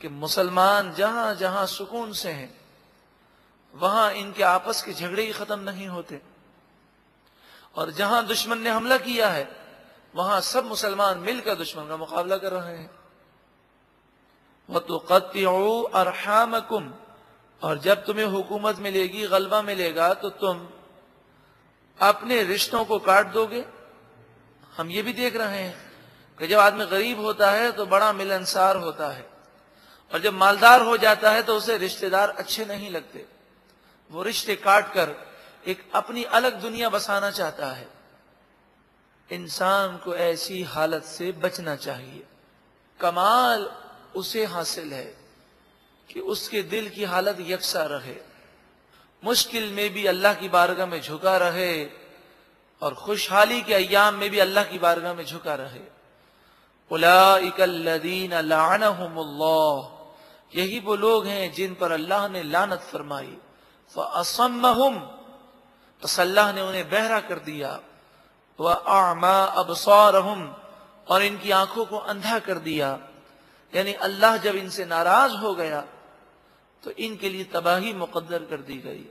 کہ مسلمان جہاں جہاں سکون سے ہیں وہاں ان کے آپس کے جھگڑے ہی ختم نہیں ہوتے، اور جہاں دشمن نے حملہ کیا ہے وہاں سب مسلمان مل کر دشمن کا مقابلہ کر رہے ہیں. وَتُقَطِّعُوا أَرْحَامَكُمْ، اور جب تمہیں حکومت ملے گی، غلبہ ملے گا، تو تم اپنے رشتوں کو کاٹ دو گے. ہم یہ بھی دیکھ رہے ہیں کہ جب آدمی غریب ہوتا ہے تو بڑا ملنسار ہوتا ہے، اور جب مالدار ہو جاتا ہے تو اسے رشتہ دار اچھے نہیں لگتے، وہ رشتے کاٹ کر ایک اپنی الگ دنیا بسانا چاہتا ہے. انسان کو ایسی حالت سے بچنا چاہیے. کمال اسے حاصل ہے کہ اس کے دل کی حالت یکساں رہے، مشکل میں بھی اللہ کی بارگاہ میں جھکا رہے اور خوشحالی کے ایام میں بھی اللہ کی بارگاہ میں جھکا رہے. اولئک الذین لعنہم اللہ، یہی وہ لوگ ہیں جن پر اللہ نے لعنت فرمائی. فاصمہم، پس اللہ نے انہیں بہرا کر دیا. واعمی ابصارہم، اور ان کی آنکھوں کو اندھا کر دیا. یعنی اللہ جب ان سے ناراض ہو گیا تو ان کے لیے تباہی مقدر کر دی گئی.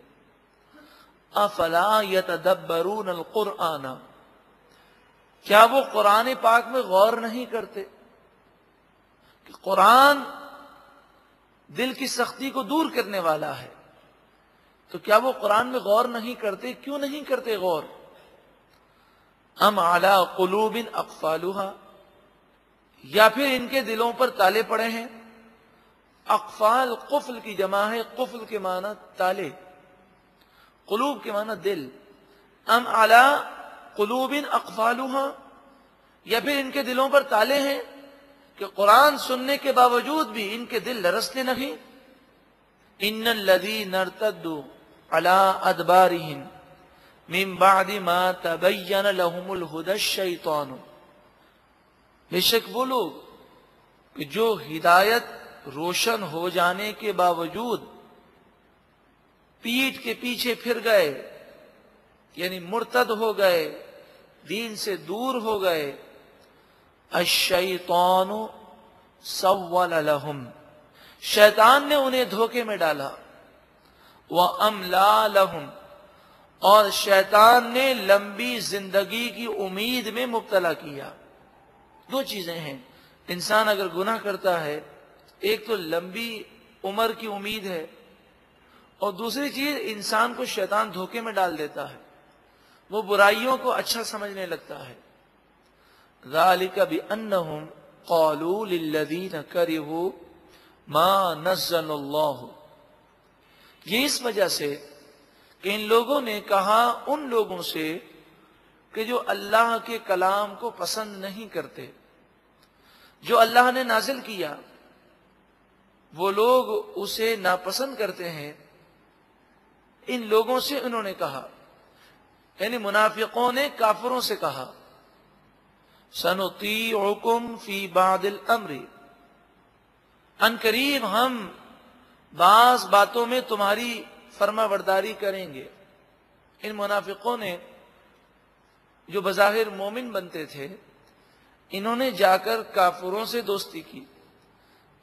افلا یتدبرون القرآن، کیا وہ قرآن پاک میں غور نہیں کرتے کہ قرآن دل کی سختی کو دور کرنے والا ہے؟ تو کیا وہ قرآن میں غور نہیں کرتے؟ کیوں نہیں کرتے غور؟ ام علی قلوب اقفالها، یا پھر ان کے دلوں پر تالے پڑے ہیں. اقفال قفل کی جمع ہے، قفل کے معنی تالے، قلوب کے معنی دل. ام علی قلوب اقفالها، یا پھر ان کے دلوں پر تالے ہیں کہ قرآن سننے کے باوجود بھی ان کے دل لرزتے نہیں. ان الذین ارتدوا علی ادبارہم من بعد ما تبین لهم الہدی الشیطان، بے شک وہ لوگ کہ جو ہدایت روشن ہو جانے کے باوجود پیٹھ کے پیچھے پھر گئے، یعنی مرتد ہو گئے، دین سے دور ہو گئے. الشیطان سول لهم، شیطان نے انہیں دھوکے میں ڈالا. وَأَمْلَى لَهُمْ، اور شیطان نے لمبی زندگی کی امید میں مبتلا کیا. دو چیزیں ہیں، انسان اگر گناہ کرتا ہے ایک تو لمبی عمر کی امید ہے، اور دوسری چیز انسان کو شیطان دھوکے میں ڈال دیتا ہے، وہ برائیوں کو اچھا سمجھنے لگتا ہے. ذَلِكَ بِأَنَّهُمْ قَالُوا لِلَّذِينَ كَرِهُوا مَا نَزَّلَ اللَّهُ، یہ اس وجہ سے کہ ان لوگوں نے کہا ان لوگوں سے کہ جو اللہ کے کلام کو پسند نہیں کرتے، جو اللہ نے نازل کیا وہ لوگ اسے ناپسند کرتے ہیں. ان لوگوں سے انہوں نے کہا، یعنی منافقوں نے کافروں سے کہا، سنطیعکم فی بعض الامر، ان قریب ہم بعض باتوں میں تمہاری فرما برداری کریں گے. ان منافقوں نے جو بظاہر مومن بنتے تھے، انہوں نے جا کر کافروں سے دوستی کی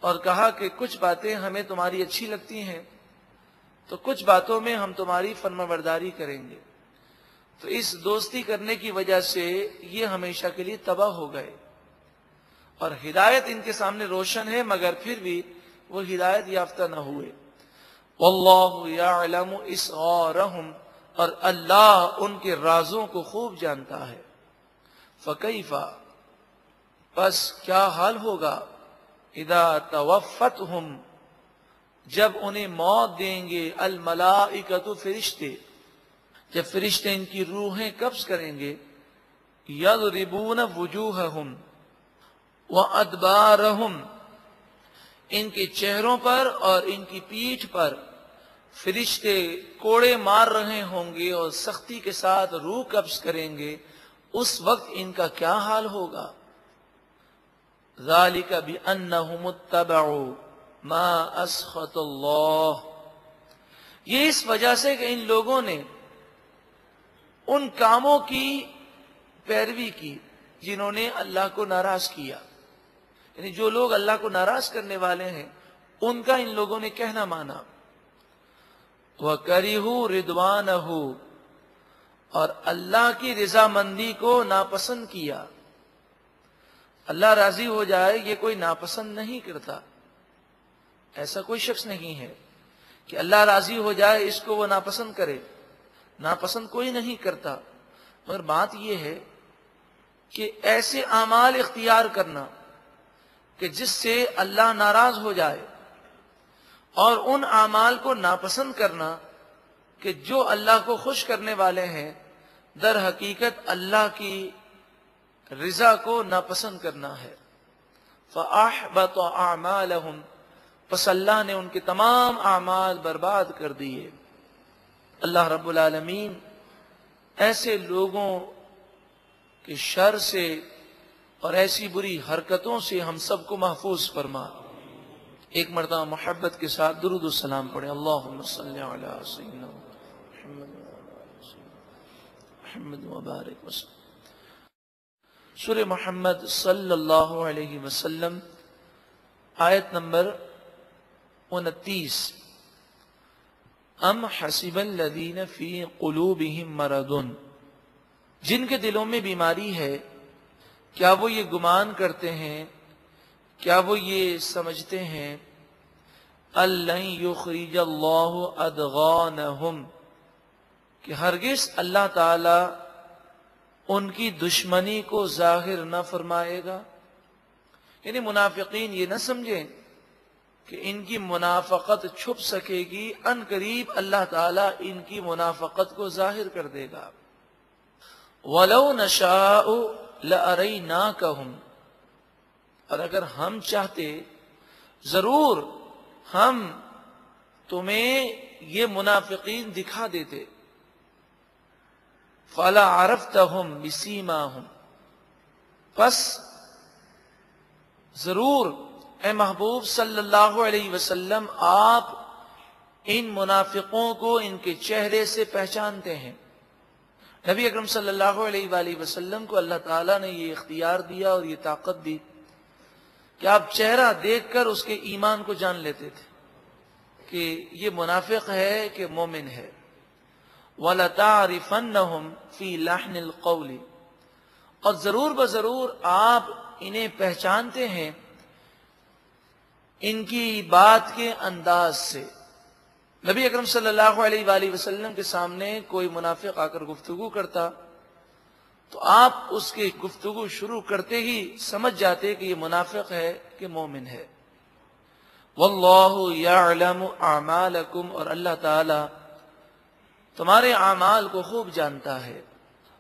اور کہا کہ کچھ باتیں ہمیں تمہاری اچھی لگتی ہیں تو کچھ باتوں میں ہم تمہاری فرما برداری کریں گے. تو اس دوستی کرنے کی وجہ سے یہ ہمیشہ کے لیے تباہ ہو گئے، اور ہدایت ان کے سامنے روشن ہے مگر پھر بھی وہ ہدایت یافتہ نہ ہوئے. واللہ یعلم اسرارہم، اور اللہ ان کے رازوں کو خوب جانتا ہے. فکیف، پس کیا حال ہوگا، اذا توفتہم، جب انہیں موت دیں گے، الملائکۃ، فرشتے، جب فرشتے ان کی روحیں قبض کریں گے. یضربون وجوہہم وادبارہم، ان کے چہروں پر اور ان کی پیٹھ پر فرشتے کوڑے مار رہے ہوں گے اور سختی کے ساتھ روح قبض کریں گے. اس وقت ان کا کیا حال ہوگا. ذالک بانہم اتبعوا ما اسخط اللہ، یہ اس وجہ سے کہ ان لوگوں نے ان کاموں کی پیروی کی جنہوں نے اللہ کو ناراض کیا. یعنی جو لوگ اللہ کو ناراض کرنے والے ہیں ان کا ان لوگوں نے کہنا مانا. وَكَرِهُوا رِضْوَانَهُ، اور اللہ کی رضامندی کو ناپسند کیا. اللہ راضی ہو جائے یہ کوئی ناپسند نہیں کرتا. ایسا کوئی شخص نہیں ہے کہ اللہ راضی ہو جائے اس کو وہ ناپسند کرے. ناپسند کوئی نہیں کرتا. مگر بات یہ ہے کہ ایسے اعمال اختیار کرنا کہ جس سے اللہ ناراض ہو جائے، اور ان اعمال کو ناپسند کرنا کہ جو اللہ کو خوش کرنے والے ہیں، در حقیقت اللہ کی رضا کو ناپسند کرنا ہے. فَأَحْبَطَ أَعْمَالَهُمْ، پس اللہ نے ان کے تمام اعمال برباد کر دیے. اللہ رب العالمین ایسے لوگوں کے شر سے اور ایسی بری حرکتوں سے ہم سب کو محفوظ فرما. ایک مرتبہ محبت کے ساتھ درود و سلام پڑھیں. اللہم صلی علی سیدنا محمد وبارک وسلم. سورہ محمد صلی اللہ علیہ وسلم، آیت نمبر 29. ام حسب الذین فی قلوبہم مرض، جن کے دلوں میں بیماری ہے کیا وہ یہ گمان کرتے ہیں، کیا وہ یہ سمجھتے ہیں الَّن یخرج اللہ ادغانہم، کہ ہرگز اللہ تعالی ان کی دشمنی کو ظاہر نہ فرمائے گا. یعنی منافقین یہ نہ سمجھیں کہ ان کی منافقت چھپ سکے گی، ان قریب اللہ تعالیٰ ان کی منافقت کو ظاہر کر دے گا. وَلَوْ نَشَاءُ لَأَرَيْنَاكَهُمْ، اور اگر ہم چاہتے ضرور ہم تمہیں یہ منافقین دکھا دیتے. فَلَا عَرَفْتَهُمْ بِسِيمَاهُمْ، پس ضرور اے محبوب صلی اللہ علیہ وسلم آپ ان منافقوں کو ان کے چہرے سے پہچانتے ہیں. نبی اکرم صلی اللہ علیہ وآلہ وسلم کو اللہ تعالیٰ نے یہ اختیار دیا اور یہ طاقت دی کہ آپ چہرہ دیکھ کر اس کے ایمان کو جان لیتے تھے کہ یہ منافق ہے کہ مومن ہے. وَلَتَعْرِفَنَّهُمْ فِي لَحْنِ الْقَوْلِ، اور ضرور بضرور آپ انہیں پہچانتے ہیں ان کی بات کے انداز سے. نبی اکرم صلی اللہ علیہ وآلہ وسلم کے سامنے کوئی منافق آ کر گفتگو کرتا تو آپ اس کی گفتگو شروع کرتے ہی سمجھ جاتے کہ یہ منافق ہے کہ مومن ہے. وَاللَّهُ يَعْلَمُ أَعْمَالَكُمْ، اور اللہ تعالی تمہارے اعمال کو خوب جانتا ہے.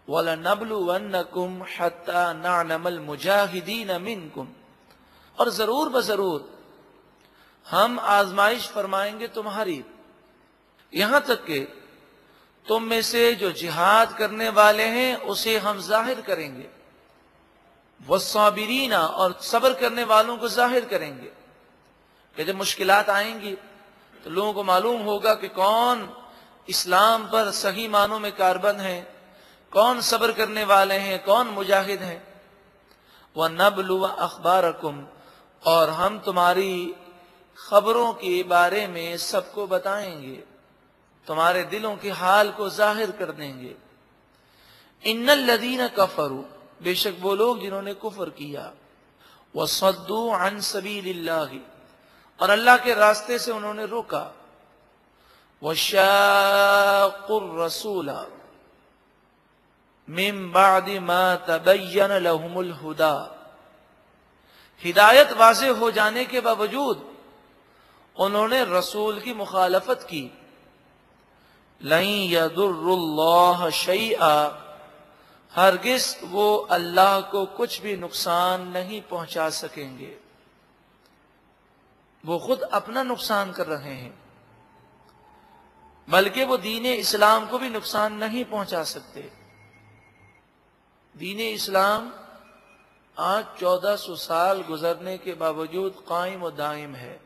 وَلَنَبْلُوَنَّكُمْ حَتَّى نَعْلَمَ الْمُجَاهِدِينَ مِنْكُمْ، اور ضرور بضرور ہم آزمائش فرمائیں گے تمہاری، یہاں تک کہ تم میں سے جو جہاد کرنے والے ہیں اسے ہم ظاہر کریں گے. وَالصَّابِرِينَ، اور صبر کرنے والوں کو ظاہر کریں گے. کہ جب مشکلات آئیں گی تو لوگوں کو معلوم ہوگا کہ کون اسلام پر صحیح معنوں میں کاربند ہیں، کون صبر کرنے والے ہیں، کون مجاہد ہیں. وَنَبْلُوَ أَخْبَارَكُمْ، اور ہم تمہاری خبروں کے بارے میں سب کو بتائیں گے، تمہارے دلوں کے حال کو ظاہر کر دیں گے. ان الذین کفروا، بے شک وہ لوگ جنہوں نے کفر کیا. وصدوا عن سبیل اللہ، اور اللہ کے راستے سے انہوں نے روکا. وشاقوا الرسول من بعد ما تبین لهم الہدی، ہدایت واضح ہو جانے کے باوجود انہوں نے رسول کی مخالفت کی. لن یضر اللہ شیئا، ہرگز وہ اللہ کو کچھ بھی نقصان نہیں پہنچا سکیں گے. وہ خود اپنا نقصان کر رہے ہیں، بلکہ وہ دین اسلام کو بھی نقصان نہیں پہنچا سکتے. دین اسلام آج 1400 سال گزرنے کے باوجود قائم و دائم ہے.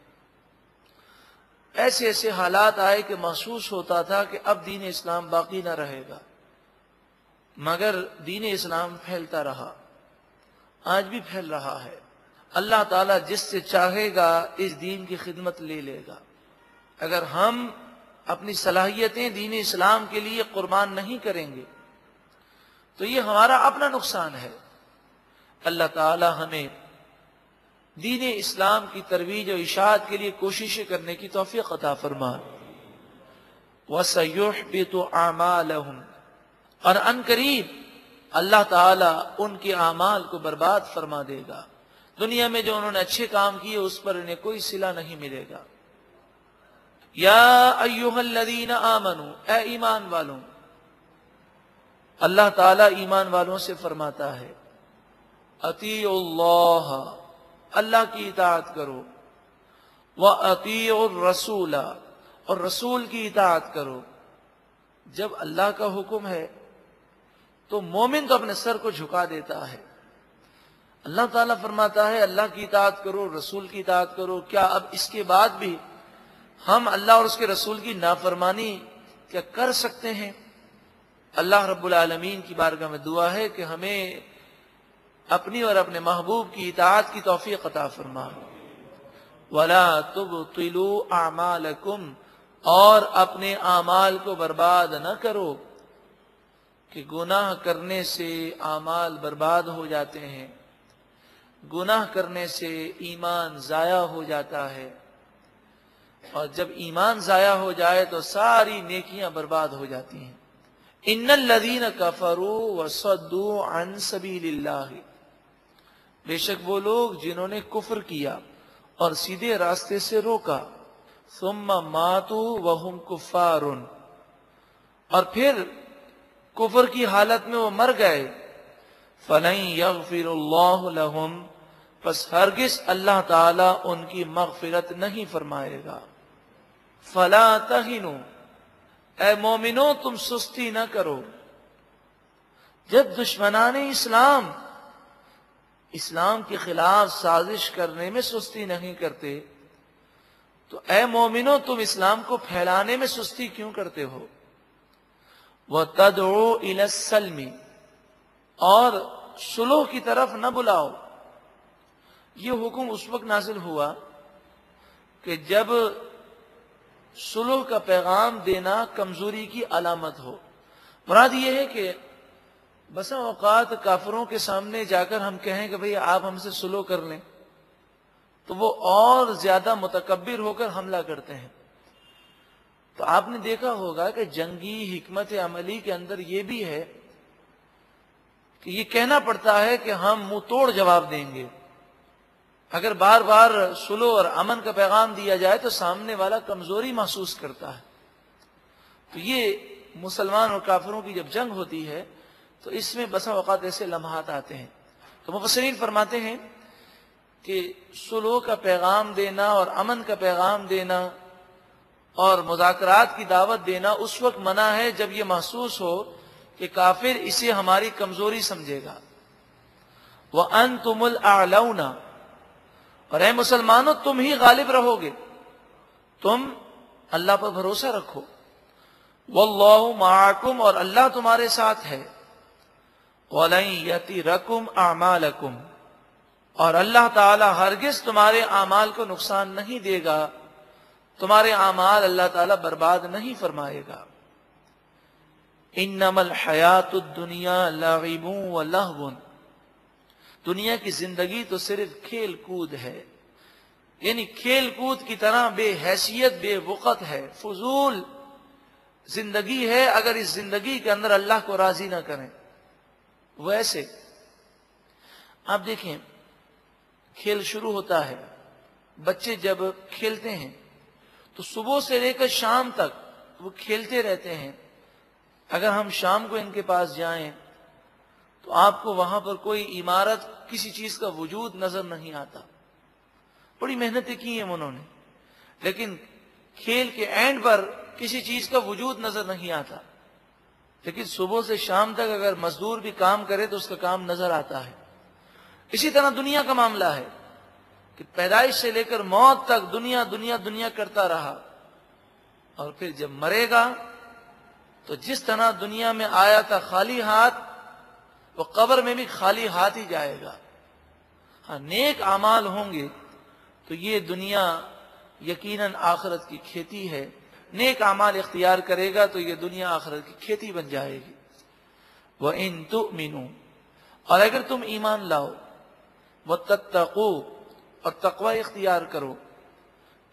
ایسے ایسے حالات آئے کہ محسوس ہوتا تھا کہ اب دین اسلام باقی نہ رہے گا. مگر دین اسلام پھیلتا رہا، آج بھی پھیل رہا ہے۔ اللہ تعالیٰ جس سے چاہے گا اس دین کی خدمت لے لے گا۔ اگر ہم اپنی صلاحیتیں دین اسلام کے لیے قربان نہیں کریں گے تو یہ ہمارا اپنا نقصان ہے۔ اللہ تعالیٰ ہمیں دین اسلام کی ترویج و اشاعت کے لیے کوششیں کرنے کی توفیق عطا فرمائے۔ وَسَيُحْبِطُ أَعْمَالَهُمْ، اور ان قریب اللہ تعالیٰ ان کے اعمال کو برباد فرما دے گا۔ دنیا میں جو انہوں نے اچھے کام کیے اس پر انہیں کوئی صلہ نہیں ملے گا۔ یا ایھا الذین آمنوا، اے ایمان والوں، اللہ تعالیٰ ایمان والوں سے فرماتا ہے اطیعوا اللہ، اللہ کی اطاعت کرو، وَأَطِیعُوا الرَّسُولَ، اور رسول کی اطاعت کرو۔ جب اللہ کا حکم ہے تو مومن تو اپنے سر کو جھکا دیتا ہے۔ اللہ تعالیٰ فرماتا ہے اللہ کی اطاعت کرو، رسول کی اطاعت کرو، کیا اب اس کے بعد بھی ہم اللہ اور اس کے رسول کی نافرمانی کیا کر سکتے ہیں؟ اللہ رب العالمین کی بارگاہ میں دعا ہے کہ ہمیں اپنی اور اپنے محبوب کی اطاعت کی توفیق عطا فرما۔ وَلَا تُبْطِلُوا أَعْمَالَكُمْ، اور اپنے اعمال کو برباد نہ کرو، کہ گناہ کرنے سے اعمال برباد ہو جاتے ہیں، گناہ کرنے سے ایمان ضائع ہو جاتا ہے، اور جب ایمان ضائع ہو جائے تو ساری نیکیاں برباد ہو جاتی ہیں۔ ان الذین کفروا وصدوا عن سبیل اللہ، بے شک وہ لوگ جنہوں نے کفر کیا اور سیدھے راستے سے روکا، ثم ماتوا وهم کفار، اور پھر کفر کی حالت میں وہ مر گئے، فلن یغفر اللہ لهم، پس ہرگز اللہ تعالیٰ ان کی مغفرت نہیں فرمائے گا۔ فلا تہنوا، اے مومنو تم سستی نہ کرو۔ جب دشمنان اسلام کے خلاف سازش کرنے میں سستی نہیں کرتے تو اے مومنو تم اسلام کو پھیلانے میں سستی کیوں کرتے ہو؟ وَتَدْعُوا إِلَى السَّلْمِ، اور صلح کی طرف نہ بلاؤ۔ یہ حکم اس وقت نازل ہوا کہ جب صلح کا پیغام دینا کمزوری کی علامت ہو۔ مراد یہ ہے کہ بسا اوقات کافروں کے سامنے جا کر ہم کہیں کہ بھئی آپ ہم سے صلح کر لیں تو وہ اور زیادہ متکبر ہو کر حملہ کرتے ہیں۔ تو آپ نے دیکھا ہوگا کہ جنگی حکمت عملی کے اندر یہ بھی ہے کہ یہ کہنا پڑتا ہے کہ ہم منہ توڑ جواب دیں گے۔ اگر بار بار صلح اور امن کا پیغام دیا جائے تو سامنے والا کمزوری محسوس کرتا ہے۔ تو یہ مسلمان اور کافروں کی جب جنگ ہوتی ہے تو اس میں بسا اوقات ایسے لمحات آتے ہیں۔ تو مفسرین فرماتے ہیں کہ صلح کا پیغام دینا اور امن کا پیغام دینا اور مذاکرات کی دعوت دینا اس وقت منع ہے جب یہ محسوس ہو کہ کافر اسے ہماری کمزوری سمجھے گا۔ وَأَنْتُمُ الْأَعْلَوْنَ، اور اے مسلمانوں تم ہی غالب رہو گے، تم اللہ پر بھروسہ رکھو۔ وَاللَّهُ مَعَكُمْ، اور اللہ تمہارے ساتھ ہے۔ وَلَن يَتِرَكُمْ أَعْمَالَكُمْ، اور اللہ تعالی ہرگز تمہارے اعمال کو نقصان نہیں دے گا، تمہارے اعمال اللہ تعالی برباد نہیں فرمائے گا۔ انما الحیات الدنیا لعب ولہو، دنیا کی زندگی تو صرف کھیل کود ہے، یعنی کھیل کود کی طرح بے حیثیت بے وقت ہے، فضول زندگی ہے اگر اس زندگی کے اندر اللہ کو راضی نہ کریں۔ ویسے آپ دیکھیں کھیل شروع ہوتا ہے، بچے جب کھیلتے ہیں تو صبح سے لے کر شام تک وہ کھیلتے رہتے ہیں۔ اگر ہم شام کو ان کے پاس جائیں تو آپ کو وہاں پر کوئی عمارت کسی چیز کا وجود نظر نہیں آتا، بڑی محنتیں کی ہیں انہوں نے، لیکن کھیل کے اینڈ پر کسی چیز کا وجود نظر نہیں آتا۔ لیکن صبح سے شام تک اگر مزدور بھی کام کرے تو اس کا کام نظر آتا ہے۔ اسی طرح دنیا کا معاملہ ہے کہ پیدائش سے لے کر موت تک دنیا دنیا دنیا کرتا رہا، اور پھر جب مرے گا تو جس طرح دنیا میں آیا تھا خالی ہاتھ وہ قبر میں بھی خالی ہاتھ ہی جائے گا۔ ہاں نیک اعمال ہوں گے تو یہ دنیا یقیناً آخرت کی کھیتی ہے، نیک اعمال اختیار کرے گا تو یہ دنیا آخرت کی کھیتی بن جائے گی۔ وَإِن تُؤْمِنُوا، اور اگر تم ایمان لاؤ، وَتَتَّقُوا، اور تقوی اختیار کرو،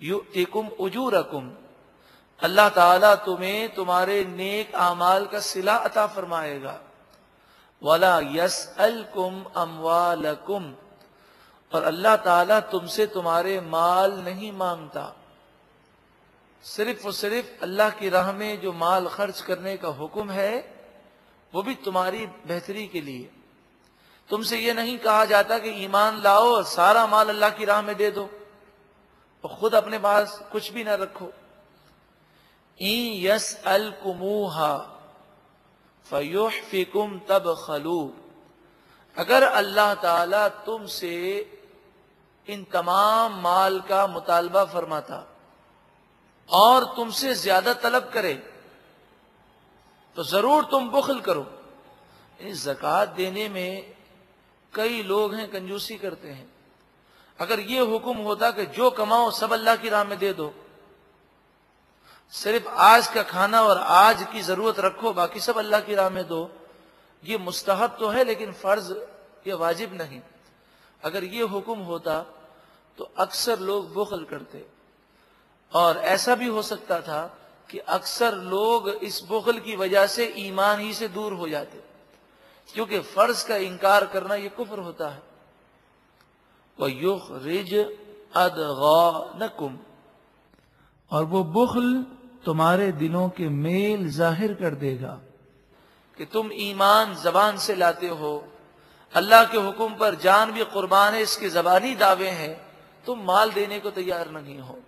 یؤتکم اجورکم، اللہ تعالیٰ تمہیں تمہارے نیک اعمال کا صلہ عطا فرمائے گا، وَلَا يَسْأَلْكُمْ أَمْوَالَكُمْ، اور اللہ تعالیٰ تم سے تمہارے مال نہیں مانگتا۔ صرف و صرف اللہ کی راہ میں جو مال خرچ کرنے کا حکم ہے وہ بھی تمہاری بہتری کے لیے۔ تم سے یہ نہیں کہا جاتا کہ ایمان لاؤ اور سارا مال اللہ کی راہ میں دے دو اور خود اپنے پاس کچھ بھی نہ رکھو۔ إِن يَسْأَلْكُمُوهَا فَيُحْفِكُمْ تَبْخَلُوا، اگر اللہ تعالیٰ تم سے ان تمام مال کا مطالبہ فرماتا اور تم سے زیادہ طلب کرے تو ضرور تم بخل کرو۔ زکوٰۃ دینے میں کئی لوگ ہیں کنجوسی کرتے ہیں۔ اگر یہ حکم ہوتا کہ جو کماؤ سب اللہ کی راہ میں دے دو، صرف آج کا کھانا اور آج کی ضرورت رکھو، باقی سب اللہ کی راہ میں دو، یہ مستحب تو ہے لیکن فرض، یہ واجب نہیں۔ اگر یہ حکم ہوتا تو اکثر لوگ بخل کرتے، اور ایسا بھی ہو سکتا تھا کہ اکثر لوگ اس بخل کی وجہ سے ایمان ہی سے دور ہو جاتے، کیونکہ فرض کا انکار کرنا یہ کفر ہوتا ہے۔ وَيُخْرِجْ أَضْغَانَكُمْ، اور وہ بخل تمہارے دلوں کے میل ظاہر کر دے گا کہ تم ایمان زبان سے لاتے ہو، اللہ کے حکم پر جان بھی قربان ہے، اس کے زبانی دعوے ہیں، تم مال دینے کو تیار نہیں ہو۔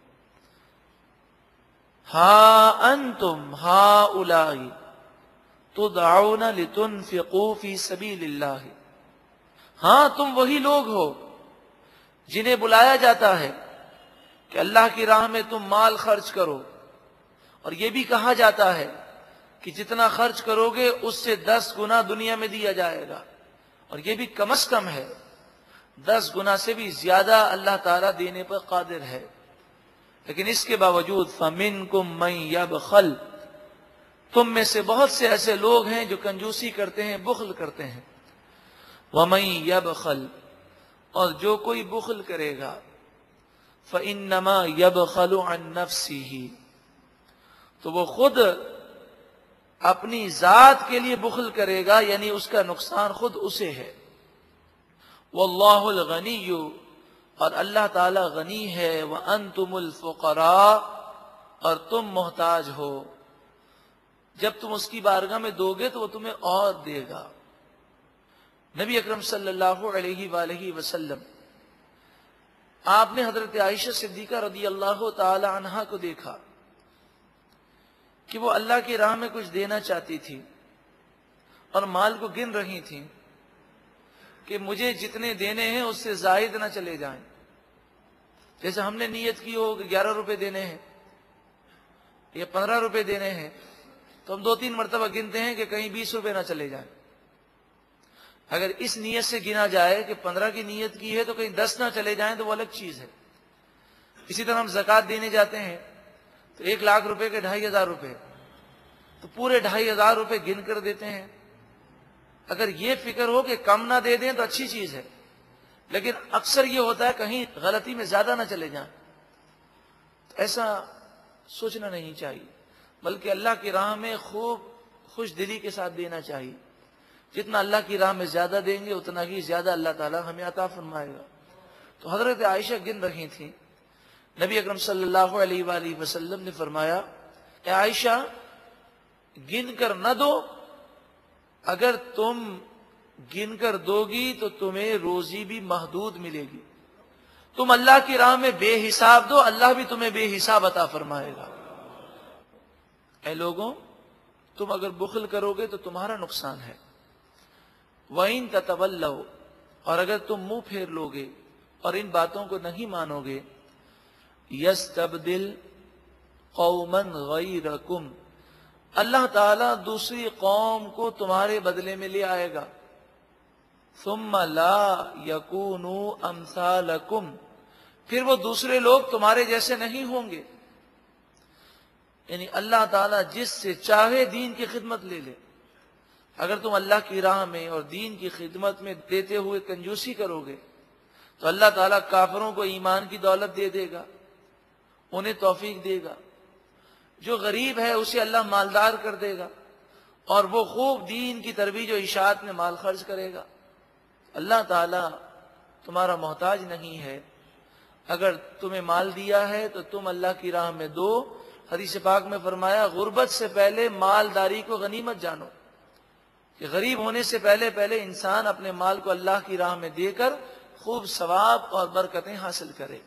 ہا انتم ہؤلاء تدعون لتنفقوا فی سبیل اللہ، ہاں تم وہی لوگ ہو جنہیں بلایا جاتا ہے کہ اللہ کی راہ میں تم مال خرچ کرو، اور یہ بھی کہا جاتا ہے کہ جتنا خرچ کرو گے اس سے 10 گنا دنیا میں دیا جائے گا، اور یہ بھی کم از کم ہے، 10 گنا سے بھی زیادہ اللہ تعالیٰ دینے پر قادر ہے۔ لیکن اس کے باوجود فَمِنْكُمْ مَنْ يَبْخَلْ، تم میں سے بہت سے ایسے لوگ ہیں جو کنجوسی کرتے ہیں، بخل کرتے ہیں۔ وَمَنْ يَبْخَلْ، اور جو کوئی بخل کرے گا، فَإِنَّمَا يَبْخَلُ عَنْ نَفْسِهِ، تو وہ خود اپنی ذات کے لیے بخل کرے گا، یعنی اس کا نقصان خود اسے ہے۔ وَاللَّهُ الْغَنِيُّ، اور اللہ تعالی غنی ہے، وَأَنْتُمُ الْفُقَرَاءُ، اور تم محتاج ہو، جب تم اس کی بارگاہ میں دو گے تو وہ تمہیں اور دے گا۔ نبی اکرم صلی اللہ علیہ وآلہ وسلم، آپ نے حضرت عائشہ صدیقہ رضی اللہ تعالی عنہا کو دیکھا کہ وہ اللہ کی راہ میں کچھ دینا چاہتی تھی اور مال کو گن رہی تھی کہ مجھے جتنے دینے ہیں اس سے زائد نہ چلے جائیں۔ جیسے ہم نے نیت کی ہو کہ 11 روپے دینے ہیں یا 15 روپے دینے ہیں، تو ہم 2-3 مرتبہ گنتے ہیں کہ کہیں 20 روپے نہ چلے جائیں۔ اگر اس نیت سے گنا جائے کہ 15 کی نیت کی ہے تو کہیں 10 نہ چلے جائیں تو وہ الگ چیز ہے۔ اسی طرح ہم زکوٰۃ دینے جاتے ہیں تو 1 لاکھ روپے کے 2500 روپے، تو پورے 2500 روپے گن کر دیتے ہیں۔ اگر یہ فکر ہو کہ کم نہ دے دیں تو اچھی چیز ہے، لیکن اکثر یہ ہوتا ہے کہیں غلطی میں زیادہ نہ چلے جائیں، تو ایسا سوچنا نہیں چاہیے، بلکہ اللہ کی راہ میں خوب خوش دلی کے ساتھ دینا چاہیے۔ جتنا اللہ کی راہ میں زیادہ دیں گے اتنا ہی زیادہ اللہ تعالی ہمیں عطا فرمائے گا۔ تو حضرت عائشہ گن رہی تھیں، نبی اکرم صلی اللہ علیہ وآلہ وسلم نے فرمایا، اے عائشہ گن کر نہ دو، اگر تم گن کر دو گی تو تمہیں روزی بھی محدود ملے گی، تم اللہ کی راہ میں بے حساب دو، اللہ بھی تمہیں بے حساب عطا فرمائے گا۔ اے لوگوں، تم اگر بخل کرو گے تو تمہارا نقصان ہے۔ وَإِن تَتَوَلَّوْا، اور اگر تم منہ پھیر لوگے اور ان باتوں کو نہیں مانو گے، يَسْتَبْدِلْ قَوْمًا غَيْرَكُمْ، اللہ تعالیٰ دوسری قوم کو تمہارے بدلے میں لے آئے گا۔ ثم لا یکونوا امثالکم، پھر وہ دوسرے لوگ تمہارے جیسے نہیں ہوں گے. یعنی اللہ تعالیٰ جس سے چاہے دین کی خدمت لے لے. اگر تم اللہ کی راہ میں اور دین کی خدمت میں دیتے ہوئے کنجوسی کرو گے تو اللہ تعالیٰ کافروں کو ایمان کی دولت دے دے گا، انہیں توفیق دے گا. جو غریب ہے اسے اللہ مالدار کر دے گا اور وہ خوب دین کی ترویج و اشاعت میں مال خرچ کرے گا. اللہ تعالیٰ تمہارا محتاج نہیں ہے. اگر تمہیں مال دیا ہے تو تم اللہ کی راہ میں دو. حدیث پاک میں فرمایا غربت سے پہلے مالداری کو غنیمت جانو، کہ غریب ہونے سے پہلے انسان اپنے مال کو اللہ کی راہ میں دے کر خوب ثواب اور برکتیں حاصل کرے.